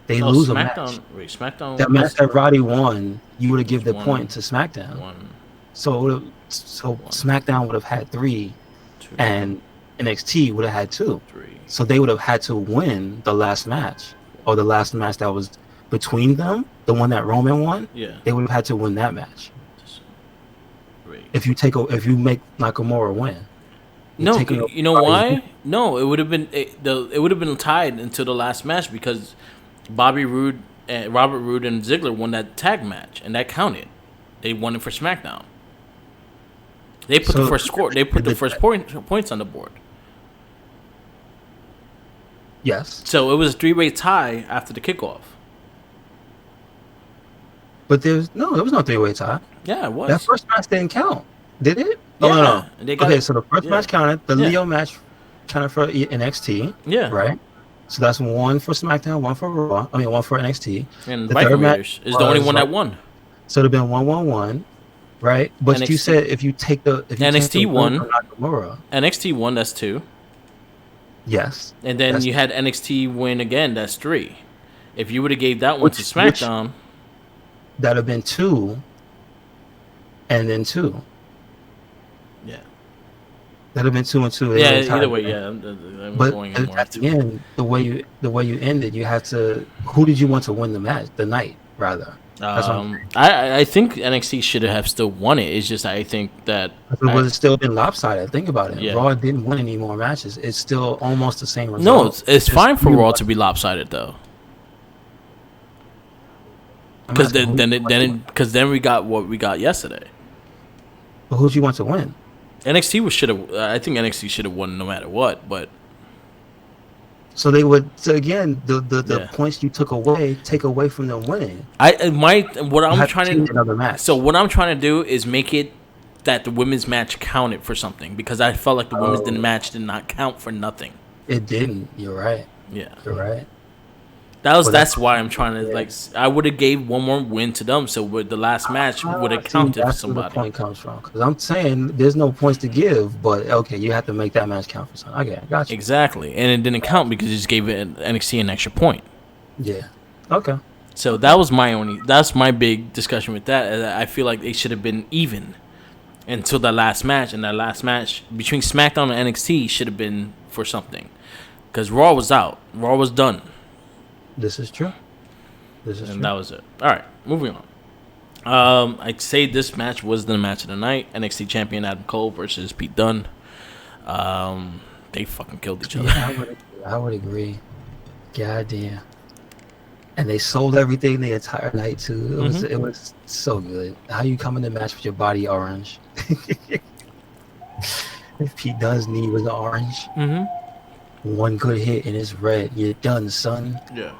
S2: They lose a match.
S1: SmackDown.
S2: That match that Roddy won, you would have given the point to SmackDown.
S1: 1.
S2: So SmackDown would have had 3,
S1: 2,
S2: and NXT would have had 2.
S1: 3.
S2: So they would have had to win the last match, or the last match that was between them, the one that Roman won.
S1: Yeah.
S2: They would have had to win that match.
S1: 3.
S2: If you make Nakamura win.
S1: No, you know why? No, it would have been it would have been tied until the last match because Bobby Roode and Robert Roode and Ziggler won that tag match, and that counted. They won it for SmackDown. They put the first score. They put the first points on the board.
S2: Yes.
S1: So it was a 3-way tie after the kickoff.
S2: But there was no 3-way tie.
S1: Yeah, it was.
S2: That first match didn't count, did it?
S1: Yeah.
S2: No. So the first match counted. The Leo match counted for NXT.
S1: Yeah.
S2: Right. So that's 1 for SmackDown, 1 for Raw. 1 for NXT.
S1: And the Viking Raiders is the only one that won.
S2: So it'd have been 1-1-1, right? But NXT, you said if you take the
S1: NXT won.
S2: Nakamura.
S1: NXT won. That's 2.
S2: Yes.
S1: And then you had NXT win again. That's 3. If you would have gave that one to SmackDown,
S2: that'd have been 2, and then 2.
S1: Yeah.
S2: That'd have been 2 and 2.
S1: Yeah. Either way, yeah. I'm
S2: but
S1: going
S2: at the end, the way you ended, you had to. Who did you want to win the match? The night, rather.
S1: I think NXT should have still won it. It's just I think that
S2: it would have still been lopsided. Think about it.
S1: Yeah.
S2: Raw didn't win any more matches. It's still almost the same result.
S1: No, it's fine for Raw to be lopsided though. Because then we got what we got yesterday.
S2: But who do you want to win?
S1: NXT should have. I think NXT should have won no matter what. But
S2: so they would. So again, the points you took away take away from them winning.
S1: What I'm trying to
S2: another match.
S1: So what I'm trying to do is make it that the women's match counted for something because I felt like the women's match did not count for nothing.
S2: It didn't. You're right.
S1: Yeah.
S2: You're right.
S1: That's why I'm trying to
S2: yeah.
S1: I would have gave one more win to them, so with the last match would have counted for
S2: That's where the
S1: somebody.
S2: point comes from. Because I'm saying there's no points to give, but okay, you have to make that match count for something. Okay, I got you.
S1: Exactly, and it didn't count because you just gave it NXT an extra point.
S2: Yeah. Okay.
S1: So that's my big discussion with that. I feel like they should have been even until that last match, and that last match between SmackDown and NXT should have been for something, because Raw was out, Raw was done.
S2: This is true.
S1: And that was it. All right, moving on. I'd say this match was the match of the night. NXT champion Adam Cole versus Pete Dunne. They fucking killed each other.
S2: Yeah, I would agree. Goddamn. And they sold everything the entire night too. It was so good. How you come in the match with your body orange? If Pete Dunne's knee was orange, one good hit and it's red. You're done, son.
S1: Yeah.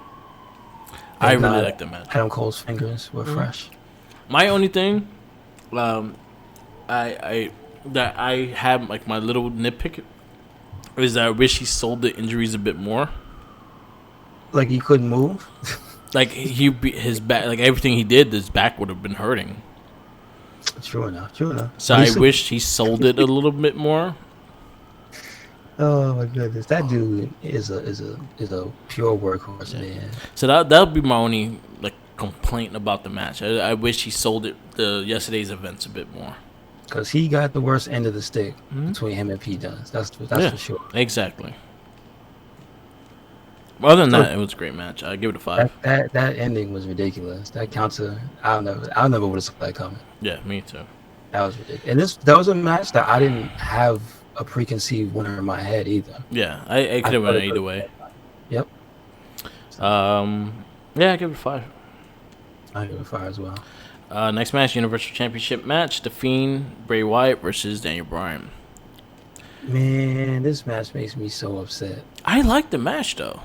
S1: I really like the match.
S2: Adam Cole's fingers were fresh.
S1: My only thing, I have like my little nitpick is that I wish he sold the injuries a bit more.
S2: Like he couldn't move.
S1: Like his back, like everything he did, his back would have been hurting.
S2: True enough.
S1: So I wish he sold it a little bit more.
S2: Oh my goodness, that dude is a pure workhorse, man.
S1: So that would be my only like complaint about the match. I wish he sold it yesterday's events a bit more.
S2: Because he got the worst end of the stick between him and Pete Dunne. That's for sure.
S1: Exactly. Other than that, it was a great match. I give it a 5.
S2: That ending was ridiculous. That counter, I never would have saw that coming.
S1: Yeah, me too.
S2: That was ridiculous. And that was a match that I didn't have a preconceived winner in my head either.
S1: Yeah, I could have went either way.
S2: Yep.
S1: Yeah, I give it a 5.
S2: I give it a 5 as well.
S1: Next match, Universal Championship match: The Fiend, Bray Wyatt versus Daniel Bryan.
S2: Man, this match makes me so upset.
S1: I like the match though.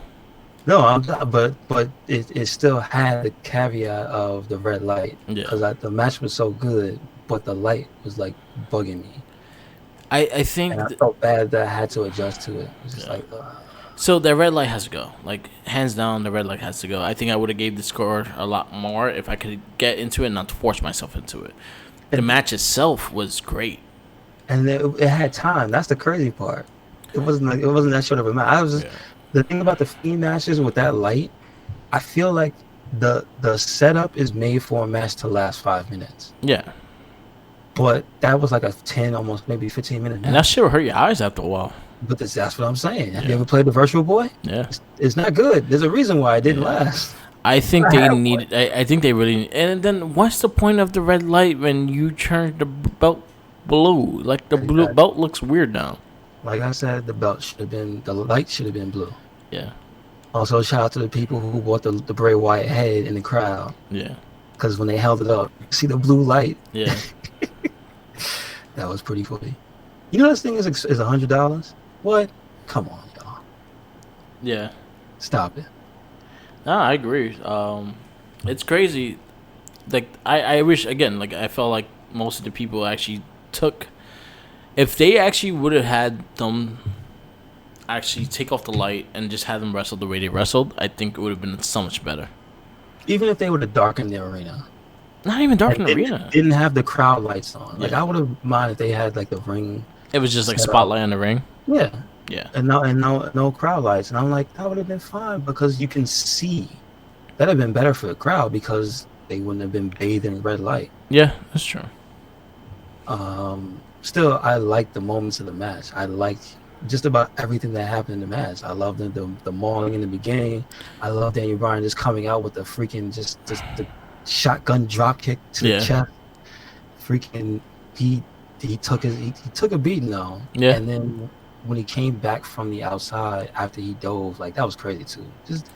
S2: No, I'm not, but it still had the caveat of the red light because the match was so good, but the light was like bugging me.
S1: I think
S2: and I felt bad that I had to adjust to it. It's just like.
S1: So the red light has to go. Like hands down, the red light has to go. I think I would have gave the score a lot more if I could get into it and not force myself into it. The match itself was great, and
S2: it had time. That's the crazy part. It wasn't that short of a match. The thing about the Fiend matches with that light, I feel like the setup is made for a match to last 5 minutes.
S1: Yeah.
S2: But that was like a 10, almost maybe 15-minute match.
S1: And that shit will hurt your eyes after a while.
S2: But that's what I'm saying. Have you ever played the Virtual Boy?
S1: Yeah.
S2: It's not good. There's a reason why it didn't last.
S1: I think they need. I think they really. And then what's the point of the red light when you turn the belt blue? Like the blue belt looks weird now.
S2: Like I said, the light should have been blue.
S1: Yeah.
S2: Also, shout out to the people who bought the Bray Wyatt head in the crowd.
S1: Yeah.
S2: Because when they held it up, you see the blue light.
S1: Yeah.
S2: That was pretty funny. You know this thing is $100? What? Come on, y'all.
S1: Yeah.
S2: Stop it.
S1: No, I agree. It's crazy. Like I wish again. Like I felt like most of the people actually took. If they actually would have had them actually take off the light and just have them wrestle the way they wrestled, I think it would have been so much better.
S2: Even if they would have darkened the arena.
S1: Not even darkened the arena.
S2: Didn't have the crowd lights on. Like I would have minded if they had like the ring.
S1: It was just like spotlight on the ring.
S2: Yeah.
S1: Yeah.
S2: And no crowd lights. And I'm like, that would have been fine because you can see. That'd have been better for the crowd because they wouldn't have been bathed in red light.
S1: Yeah, that's true.
S2: Still, I liked the moments of the match. I liked just about everything that happened in the match. I loved the mauling in the beginning. I love Daniel Bryan just coming out with the freaking just the shotgun drop kick to the chest. Freaking he took a beating though.
S1: Yeah.
S2: And then when he came back from the outside after he dove, like that was crazy too. Just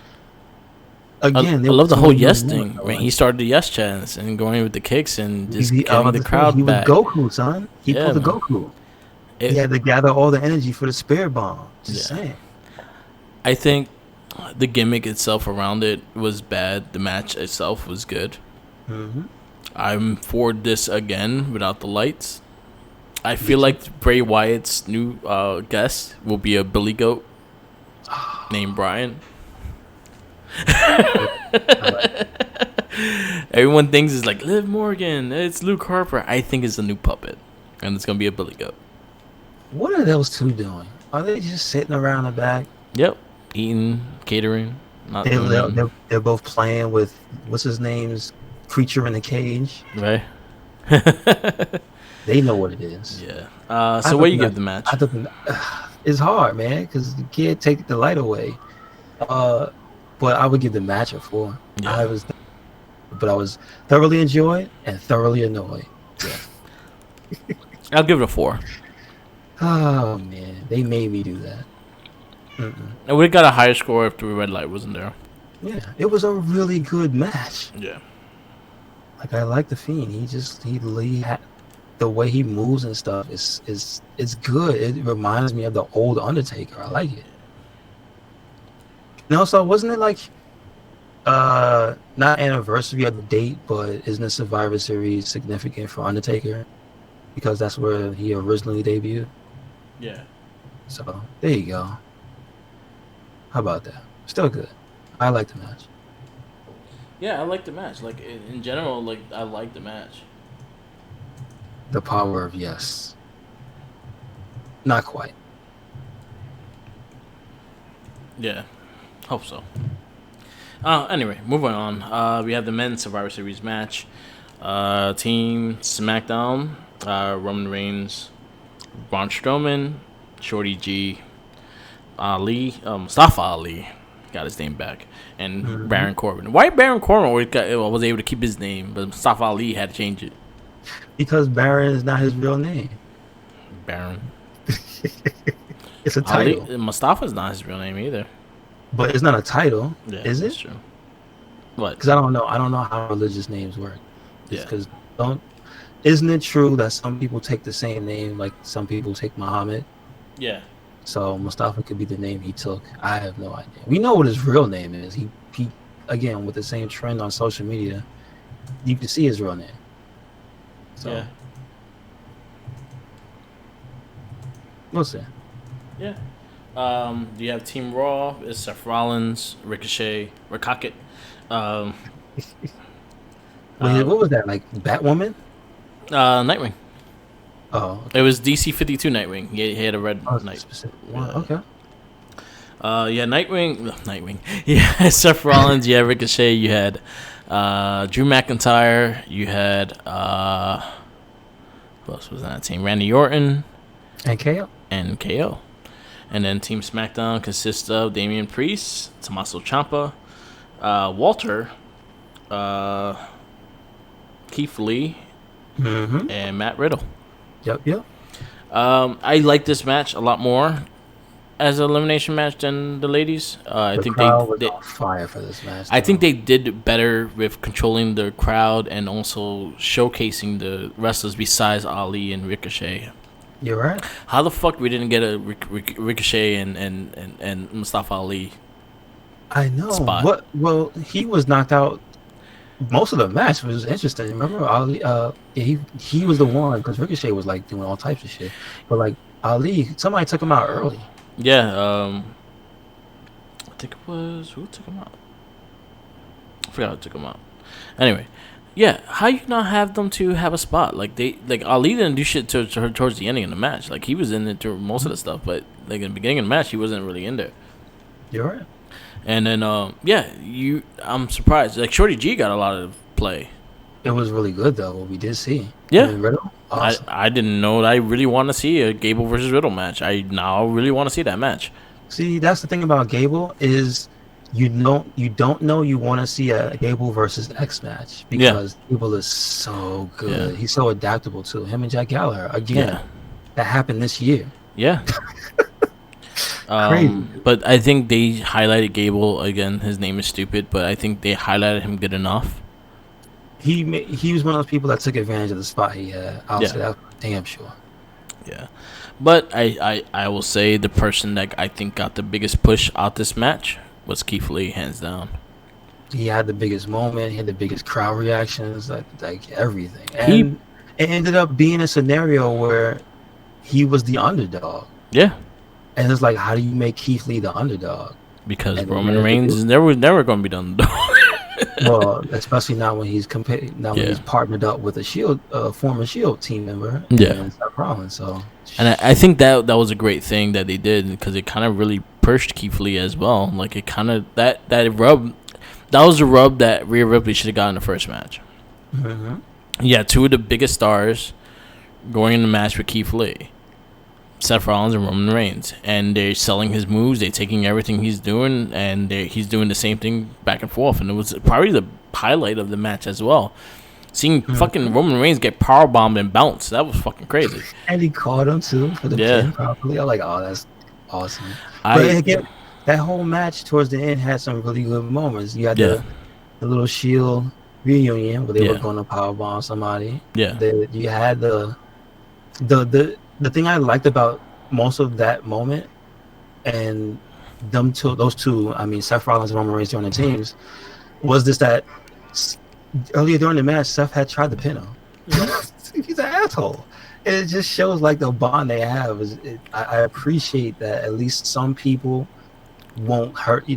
S2: again,
S1: I love the whole yes thing when he started the yes chants and going with the kicks and just getting the crowd back.
S2: He was Goku, son. He pulled the Goku. He had to gather all the energy for the spirit bomb. Just saying.
S1: I think the gimmick itself around it was bad. The match itself was good.
S2: Mm-hmm.
S1: I'm for this again without the lights. I feel like Bray Wyatt's new guest will be a Billy Goat. named Brian.
S2: Like,
S1: Everyone thinks it's like Liv Morgan. It's Luke Harper. I think it's a new puppet, and it's gonna be a Billy Goat.
S2: what are those two doing? Are they just sitting around the back?
S1: Yep, eating, catering, not
S2: They,
S1: doing
S2: they're,
S1: nothing.
S2: they're they're both playing with what's his name's creature in the cage.
S1: Right?
S2: They know what it is.
S1: Yeah.
S2: I
S1: So what
S2: thought
S1: do you
S2: that-
S1: give the match?
S2: I thought it's hard, man, because you can't take the light away. But I would give the match a 4.
S1: Yeah.
S2: I was thoroughly enjoyed and thoroughly annoyed.
S1: I'll give it a 4.
S2: Oh man, they made me do that.
S1: I would have got a higher score if the red light wasn't there.
S2: Yeah, it was a really good match.
S1: Yeah.
S2: Like I like the Fiend. He had the way he moves and stuff is good. It reminds me of the old Undertaker. I like it. And also, wasn't it like not anniversary of the date, but isn't the Survivor Series significant for Undertaker? Because that's where he originally debuted.
S1: Yeah.
S2: So there you go. How about that? Still good. I like the match.
S1: Yeah, I like the match. Like in general, like I like the match.
S2: The power of yes. Not quite.
S1: Yeah. Hope so. Anyway, moving on. We have the men's Survivor Series match. Team SmackDown. Roman Reigns, Braun Strowman, Shorty G, Ali, Mustafa Ali, got his name back, and Baron Corbin. Why Baron Corbin was able to keep his name, but Mustafa Ali had to change it?
S2: Because Baron is not his real name.
S1: Baron.
S2: It's a title.
S1: Mustafa's not his real name either.
S2: But it's not a title,
S1: Yeah,
S2: is
S1: that's
S2: it?
S1: true. What?
S2: Because I don't know how religious names work.
S1: Yeah.
S2: Because isn't it true that some people take the same name, like some people take Muhammad?
S1: Yeah.
S2: So Mustafa could be the name he took. I have no idea. We know what his real name is. He again, with the same trend on social media, you can see his real name. So
S1: Yeah.
S2: we'll see.
S1: Yeah. You have Team Raw. It's Seth Rollins, Ricochet, Rackett.
S2: Wait, what was that? Like Batwoman?
S1: Nightwing.
S2: Oh,
S1: It was DC 52 Nightwing. He had a red
S2: oh
S1: night.
S2: specific one.
S1: Yeah.
S2: Okay.
S1: Yeah, Nightwing. Yeah, Seth Rollins. You had Ricochet. You had Drew McIntyre. You had who else was on that team? Randy Orton
S2: And KO.
S1: and KO. And then Team SmackDown consists of Damian Priest, Tommaso Ciampa, Walter, Keith Lee,
S2: Mm-hmm.
S1: and Matt Riddle.
S2: Yep.
S1: I like this match a lot more as an elimination match than the ladies. I
S2: The
S1: think
S2: crowd was
S1: they
S2: on fire for this match.
S1: I think
S2: though.
S1: they did better with controlling the crowd and also showcasing the wrestlers besides Ali and Ricochet.
S2: You're right.
S1: How the fuck we didn't get a Ricochet and Mustafa Ali?
S2: I know.
S1: Spot.
S2: What? Well, he was knocked out. Most of the match was interesting. Remember, Ali? He was the one because Ricochet was like doing all types of shit. But like Ali, somebody took him out early.
S1: Yeah, I think it was who took him out. I forgot who took him out. Anyway, yeah, how you not have them to have a spot? Like Ali didn't do shit towards the ending of the match. Like he was in it through most of the stuff, but like in the beginning of the match, he wasn't really in there.
S2: You're right.
S1: And then I'm surprised. Like Shorty G got a lot of play.
S2: It was really good though. What we did see.
S1: Yeah.
S2: I mean, Riddle, awesome.
S1: I didn't know that I really want to see a Gable versus Riddle match. I now really want to see that match.
S2: See, that's the thing about Gable is you don't know you want to see a Gable versus X match because Gable is so good.
S1: Yeah.
S2: He's so adaptable too. Him and Jack Gallagher again.
S1: Yeah.
S2: That happened this year.
S1: Yeah.
S2: Crazy.
S1: But I think they highlighted Gable again. His name is stupid, but I think they highlighted him good enough.
S2: He was one of those people that took advantage of the spot he had. I'll say that for damn sure.
S1: Yeah, but I will say the person that I think got the biggest push out this match was Keith Lee, hands down.
S2: He had the biggest moment. He had the biggest crowd reactions, like everything. And it ended up being a scenario where he was the underdog.
S1: Yeah.
S2: And it's like, how do you make Keith Lee the underdog?
S1: Because
S2: And
S1: Roman Reigns is never going to be the underdog.
S2: well, especially not when he's when he's partnered up with a Shield, former Shield team member, and Seth Rollins. So,
S1: and I think that was a great thing that they did, because it kind of really pushed Keith Lee as well. Like, it kind of that rub, that was the rub that Rhea Ripley should have gotten in the first match.
S2: Mm-hmm.
S1: Yeah, two of the biggest stars going in the match with Keith Lee, Seth Rollins and Roman Reigns, and they're selling his moves. They're taking everything he's doing, and he's doing the same thing back and forth. And it was probably the highlight of the match as well. Seeing fucking Roman Reigns get powerbombed and bounce, that was fucking crazy.
S2: And he caught him too for the pin properly. I'm like, oh, that's awesome. But again, that whole match towards the end had some really good moments. You had the little Shield reunion where they were going to powerbomb somebody.
S1: Yeah.
S2: You had the thing I liked about most of that moment, and those two, I mean, Seth Rollins and Roman Reigns joining teams, was this that earlier during the match, Seth had tried to pin him. He's an asshole. And it just shows like the bond they have. I appreciate that at least some people won't hurt.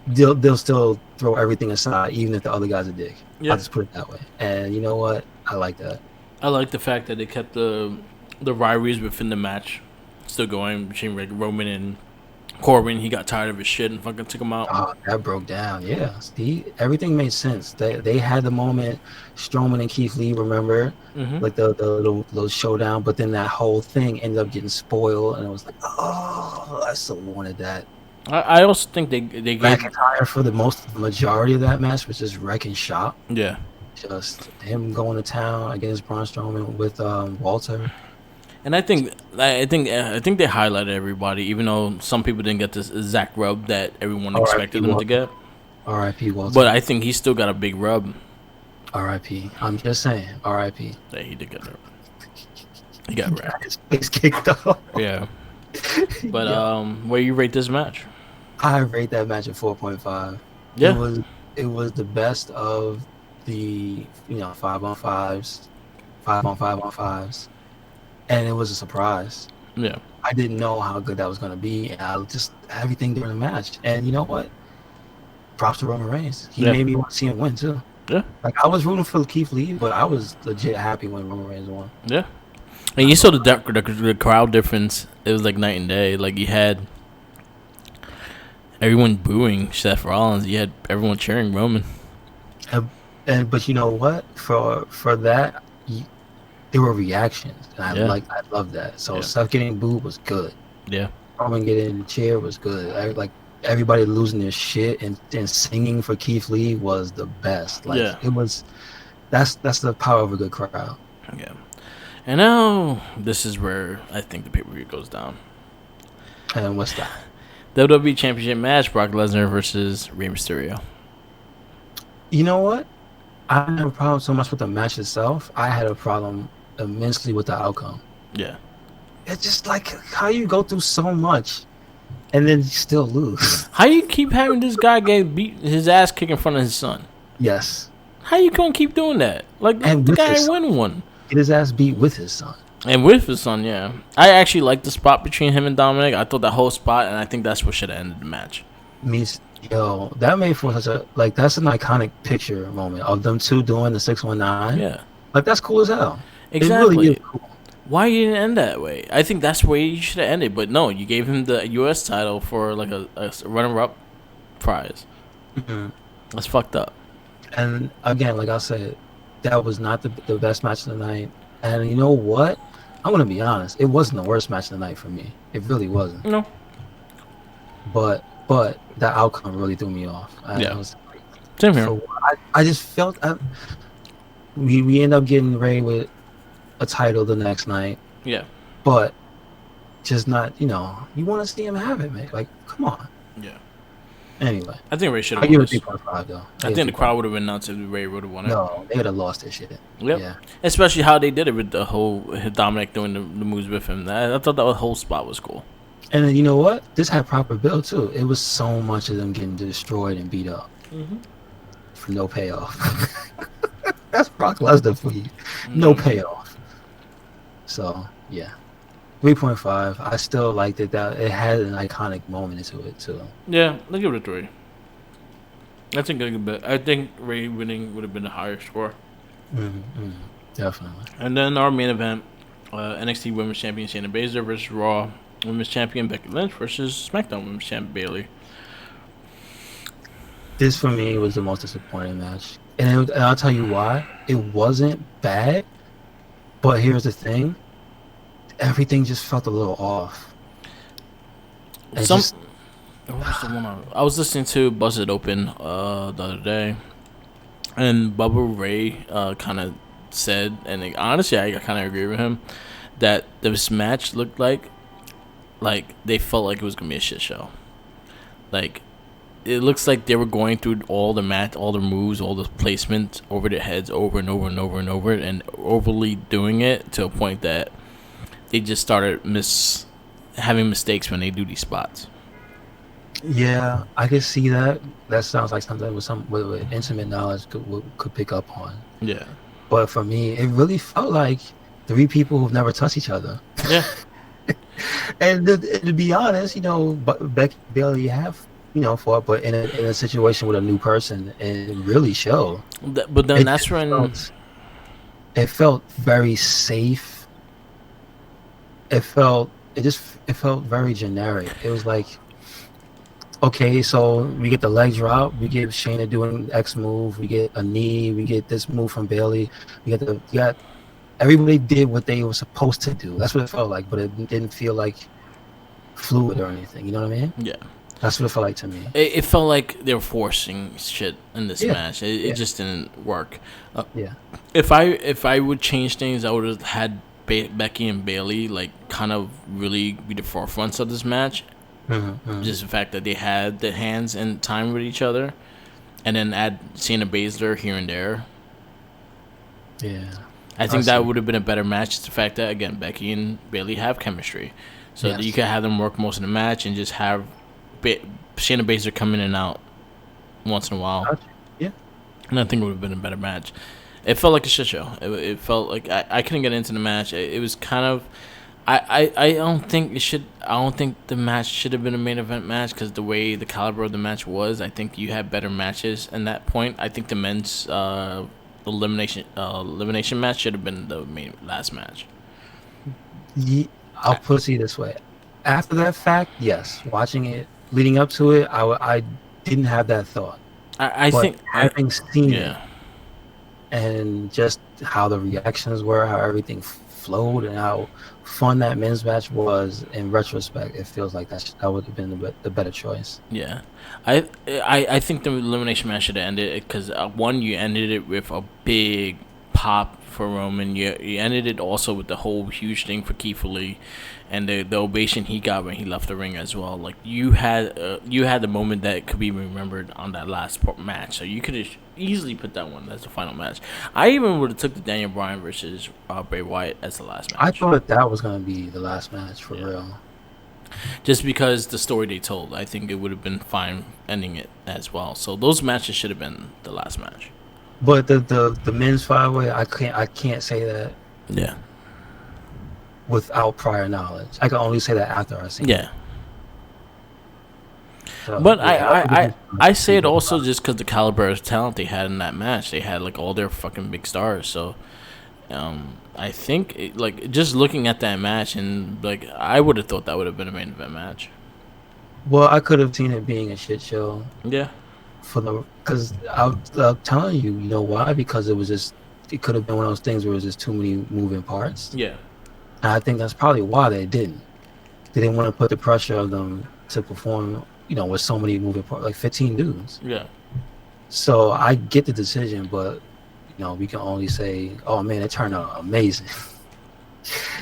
S2: They'll still throw everything aside, even if the other guy's a dick. I'll just put it that way. And you know what? I like that.
S1: I like the fact that they kept the rivalries within the match still going between Roman and Corbin. He got tired of his shit and fucking took him out.
S2: Oh, that broke down. Yeah, everything made sense. They had the moment, Strowman and Keith Lee, remember, like the little showdown. But then that whole thing ended up getting spoiled, and it was like, oh, I so wanted that.
S1: I also think they gave
S2: McIntyre for the majority of that match was just wrecking shop.
S1: Yeah,
S2: just him going to town against Braun Strowman with Walter.
S1: And I think they highlighted everybody, even though some people didn't get this exact rub that everyone expected them to get.
S2: R.I.P. Walter.
S1: But I think he still got a big rub.
S2: R.I.P. I'm just saying. R.I.P.
S1: Yeah, he did get that. He got wrecked.
S2: His face kicked off.
S1: Yeah. But where you rate this match?
S2: I rate that match at 4.5.
S1: Yeah.
S2: It was the best of the 5-on-5s, 5-on-5-on-5s. And it was a surprise.
S1: Yeah.
S2: I didn't know how good that was going to be. And I just everything during the match. And you know what? Props to Roman Reigns. He made me want to see him win, too.
S1: Yeah.
S2: Like, I was rooting for Keith Lee, but I was legit happy when Roman Reigns won.
S1: Yeah. And you saw the crowd difference. It was like night and day. Like, you had everyone booing Seth Rollins. You had everyone cheering Roman.
S2: But you know what? For that... there were reactions, and I love that. So Seth getting booed was good.
S1: Yeah.
S2: Roman getting in the chair was good. Everybody losing their shit and singing for Keith Lee was the best. It was. That's the power of a good crowd.
S1: Yeah. And now this is where I think the pay-per-view goes down.
S2: And what's that?
S1: WWE Championship match: Brock Lesnar versus Rey Mysterio.
S2: You know what? I didn't have a problem so much with the match itself. I had a problem immensely with the outcome.
S1: Yeah.
S2: It's just like how you go through so much and then still lose.
S1: How you keep having this guy get beat his ass kick in front of his son?
S2: Yes.
S1: How you gonna keep doing that? Like, the guy win one.
S2: Get his ass beat with his son.
S1: And with his son, yeah. I actually liked the spot between him and Dominic. I thought that whole spot, and I think that's what should have ended the match.
S2: Yo, that made for such a that's an iconic picture moment of them two doing the 619.
S1: Yeah.
S2: Like, that's cool as hell.
S1: Exactly.
S2: It really is cool.
S1: Why you didn't end that way? I think that's where you should have ended. But no, you gave him the U.S. title for like a runner-up prize.
S2: Mm-hmm.
S1: That's fucked up.
S2: And again, like I said, that was not the best match of the night. And you know what? I'm gonna be honest. It wasn't the worst match of the night for me. It really wasn't.
S1: No.
S2: But that outcome really threw me off.
S1: Same here.
S2: So I just felt we end up getting Ray with a title the next night.
S1: Yeah.
S2: But just not, you want to see him have it, man. Like, come on.
S1: Yeah.
S2: Anyway.
S1: I think Ray should have
S2: won. I give it 3.5, though.
S1: I think the crowd would have been nuts if Ray would have won it.
S2: No, they would have lost their shit.
S1: Yep. Yeah. Especially how they did it with the whole Dominic doing the moves with him. I thought that whole spot was cool.
S2: And then, you know what? This had proper build, too. It was so much of them getting destroyed and beat up. Mm-hmm. For no payoff. That's Brock Lesnar for you. No payoff. So, yeah. 3.5. I still liked it. That it had an iconic moment to it too.
S1: Yeah, I'll give it a 3. I think a bit. I think Ray winning would have been a higher score.
S2: Definitely.
S1: And then our main event, NXT Women's Champion Shayna Baszler versus Raw Women's Champion Becky Lynch versus SmackDown Women's Champion Bayley.
S2: This for me was the most disappointing match, and I'll tell you why. It wasn't bad, but here's the thing: everything just felt a little off.
S1: What was the one I was listening to Buzz It Open the other day, and Bubba Ray kind of said, and honestly I kind of agree with him, that this match looked like they felt like it was gonna be a shit show. Like, it looks like they were going through all the moves, all the placements over their heads over and over and over and over, and overly doing it to a point that they just started having mistakes when they do these spots.
S2: Yeah, I could see that. That sounds like something with intimate knowledge could pick up on.
S1: Yeah.
S2: But for me, it really felt like 3 people who've never touched each other.
S1: Yeah.
S2: And to be honest, Becky Bayley have fought, but in a situation with a new person, and it really showed.
S1: But then that's when
S2: it felt very safe. It felt very generic. It was like, okay, so we get the leg drop, we get Shayna doing X move, we get a knee, we get this move from Bayley, we got everybody did what they were supposed to do. That's what it felt like, but it didn't feel like fluid or anything. You know what I mean?
S1: Yeah.
S2: That's what it felt like to me.
S1: It felt like they were forcing shit in this match. It just didn't work. If I would change things, I would have had Becky and Bayley kind of really be the forefronts of this match. Just the fact that they had the hands and time with each other, and then add Shayna Baszler here and there.
S2: Yeah.
S1: I think that would have been a better match. It's the fact that, again, Becky and Bayley have chemistry. So that you could have them work most of the match and just have Shayna Baszler come in and out once in a while.
S2: Yeah.
S1: And I think it would have been a better match. It felt like a shit show. It felt like I couldn't get into the match. It was kind of... I don't think the match should have been a main event match, because the way the caliber of the match was, I think you had better matches in that point. I think the men's elimination match should have been the last match.
S2: I'll put it this way: after that fact, yes, watching it, leading up to it, I didn't have that thought.
S1: I think
S2: having seen it, and just how the reactions were, how everything flowed, and how fun that men's match was, in retrospect, it feels like that would have been the better choice.
S1: Yeah. I think the elimination match should have ended, because one, you ended it with a big pop for Roman. You ended it also with the whole huge thing for Keith Lee, and the ovation he got when he left the ring as well. Like, you had the moment that could be remembered on that last match, so you could have easily put that one as the final match. I even would have took the Daniel Bryan versus Bray Wyatt as the last match.
S2: I thought that was going to be the last match for real.
S1: Just because the story they told, I think it would have been fine ending it as well. So those matches should have been the last match.
S2: But the men's 5-way, I can't say that.
S1: Yeah.
S2: Without prior knowledge, I can only say that after I see.
S1: Yeah.
S2: It. So,
S1: but I say it also just because the caliber of talent they had in that match. They had all their fucking big stars. So, I think just looking at that match, and I would have thought that would have been a main event match.
S2: Well, I could have seen it being a shit show.
S1: Yeah.
S2: Because I'm telling you, you know why? Because it could have been one of those things where it was just too many moving parts.
S1: Yeah.
S2: And I think that's probably why they didn't. They didn't want to put the pressure on them to perform, with so many moving parts, like 15 dudes.
S1: Yeah.
S2: So I get the decision, but we can only say, oh man, it turned out amazing.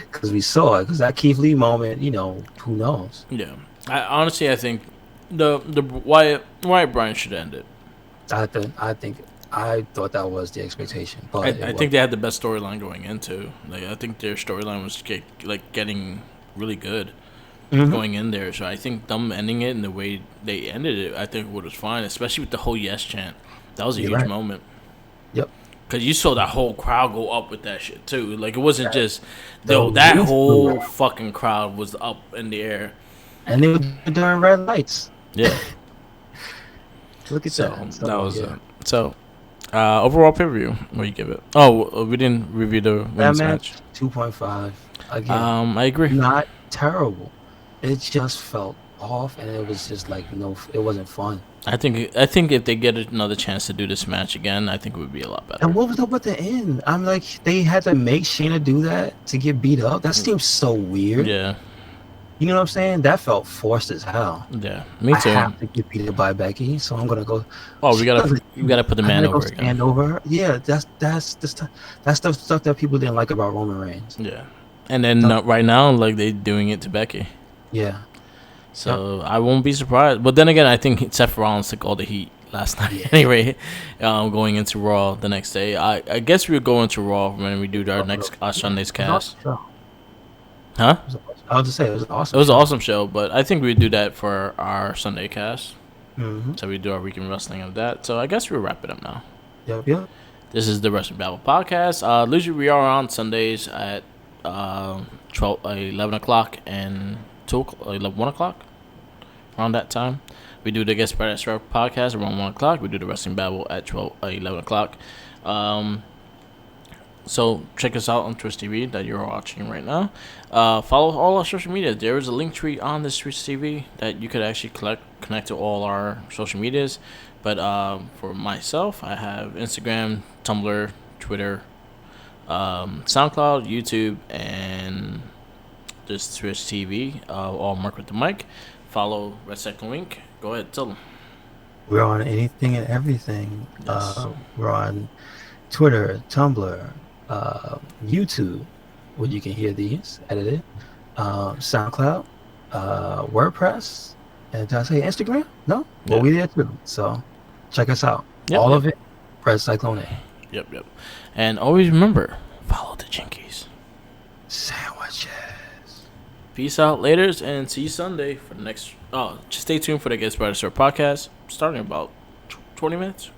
S2: Because we saw it. Because that Keith Lee moment, who knows?
S1: Yeah. I think the Wyatt Bryan should end it.
S2: I thought that was the expectation, but
S1: I think they had the best storyline going into. I think their storyline was getting really good going in there. So I think them ending it and the way they ended it, I think was fine, especially with the whole yes chant. That was a huge moment.
S2: Yep.
S1: Because you saw that whole crowd go up with that shit, too. Like, it wasn't just... that whole fucking crowd was up in the air.
S2: And they were during red lights.
S1: Yeah.
S2: Look at that.
S1: So, that was it. So, overall pay-per-view, what do you give it? Oh, we didn't review the women's match.
S2: 2.5. Again,
S1: I agree.
S2: Not terrible. It just felt off, and it was just like, it wasn't fun.
S1: I think if they get another chance to do this match again, I think it would be a lot better.
S2: And what was up at the end? I'm like, they had to make Shayna do that to get beat up? That seems so weird.
S1: Yeah.
S2: You know what I'm saying? That felt forced as hell.
S1: Yeah, me too.
S2: I have to get beat up by Becky, so I'm gonna go.
S1: Oh, you gotta put the man over again.
S2: Stand over her. Yeah, that's the stuff that people didn't like about Roman Reigns.
S1: Yeah, and then right now, like, they doing it to Becky.
S2: Yeah.
S1: So I won't be surprised. But then again, I think Seth Rollins took all the heat last night. Yeah. Anyway, going into Raw the next day. I guess we'll go into Raw when we do our next Sunday's cast. Huh?
S2: I was just saying, it was awesome.
S1: It was an awesome show, but I think we'd do that for our Sunday cast.
S2: Mm-hmm.
S1: So we do our weekend wrestling of that. So I guess we'll wrap it up now.
S2: Yep.
S1: This is the Wrestling Babble podcast. Usually we are on Sundays at 11 o'clock and 1 o'clock. Around that time. We do the Guest Spread podcast around 1 o'clock. We do the Wrestling Babble at 11 o'clock. So check us out on Twitch TV that you're watching right now. Follow all our social media. There is a link tree on this Twitch TV that you could actually connect to all our social medias. But for myself, I have Instagram, Tumblr, Twitter, SoundCloud, YouTube, and this Twitch TV. All marked with the mic. Follow Red Second Link. Go ahead, tell them.
S2: We're on anything and everything.
S1: Yes.
S2: We're on Twitter, Tumblr, YouTube, where you can hear these edited, SoundCloud, WordPress, and did I say Instagram? No?
S1: Yeah.
S2: Well, we there too. So check us out. All of it, Red Cyclone A.
S1: Yep. And always remember, follow the Jinkies.
S2: Sandwiches.
S1: Peace out, laters, and see you Sunday for the next. Just stay tuned for the Get Spread podcast starting in about 20 minutes.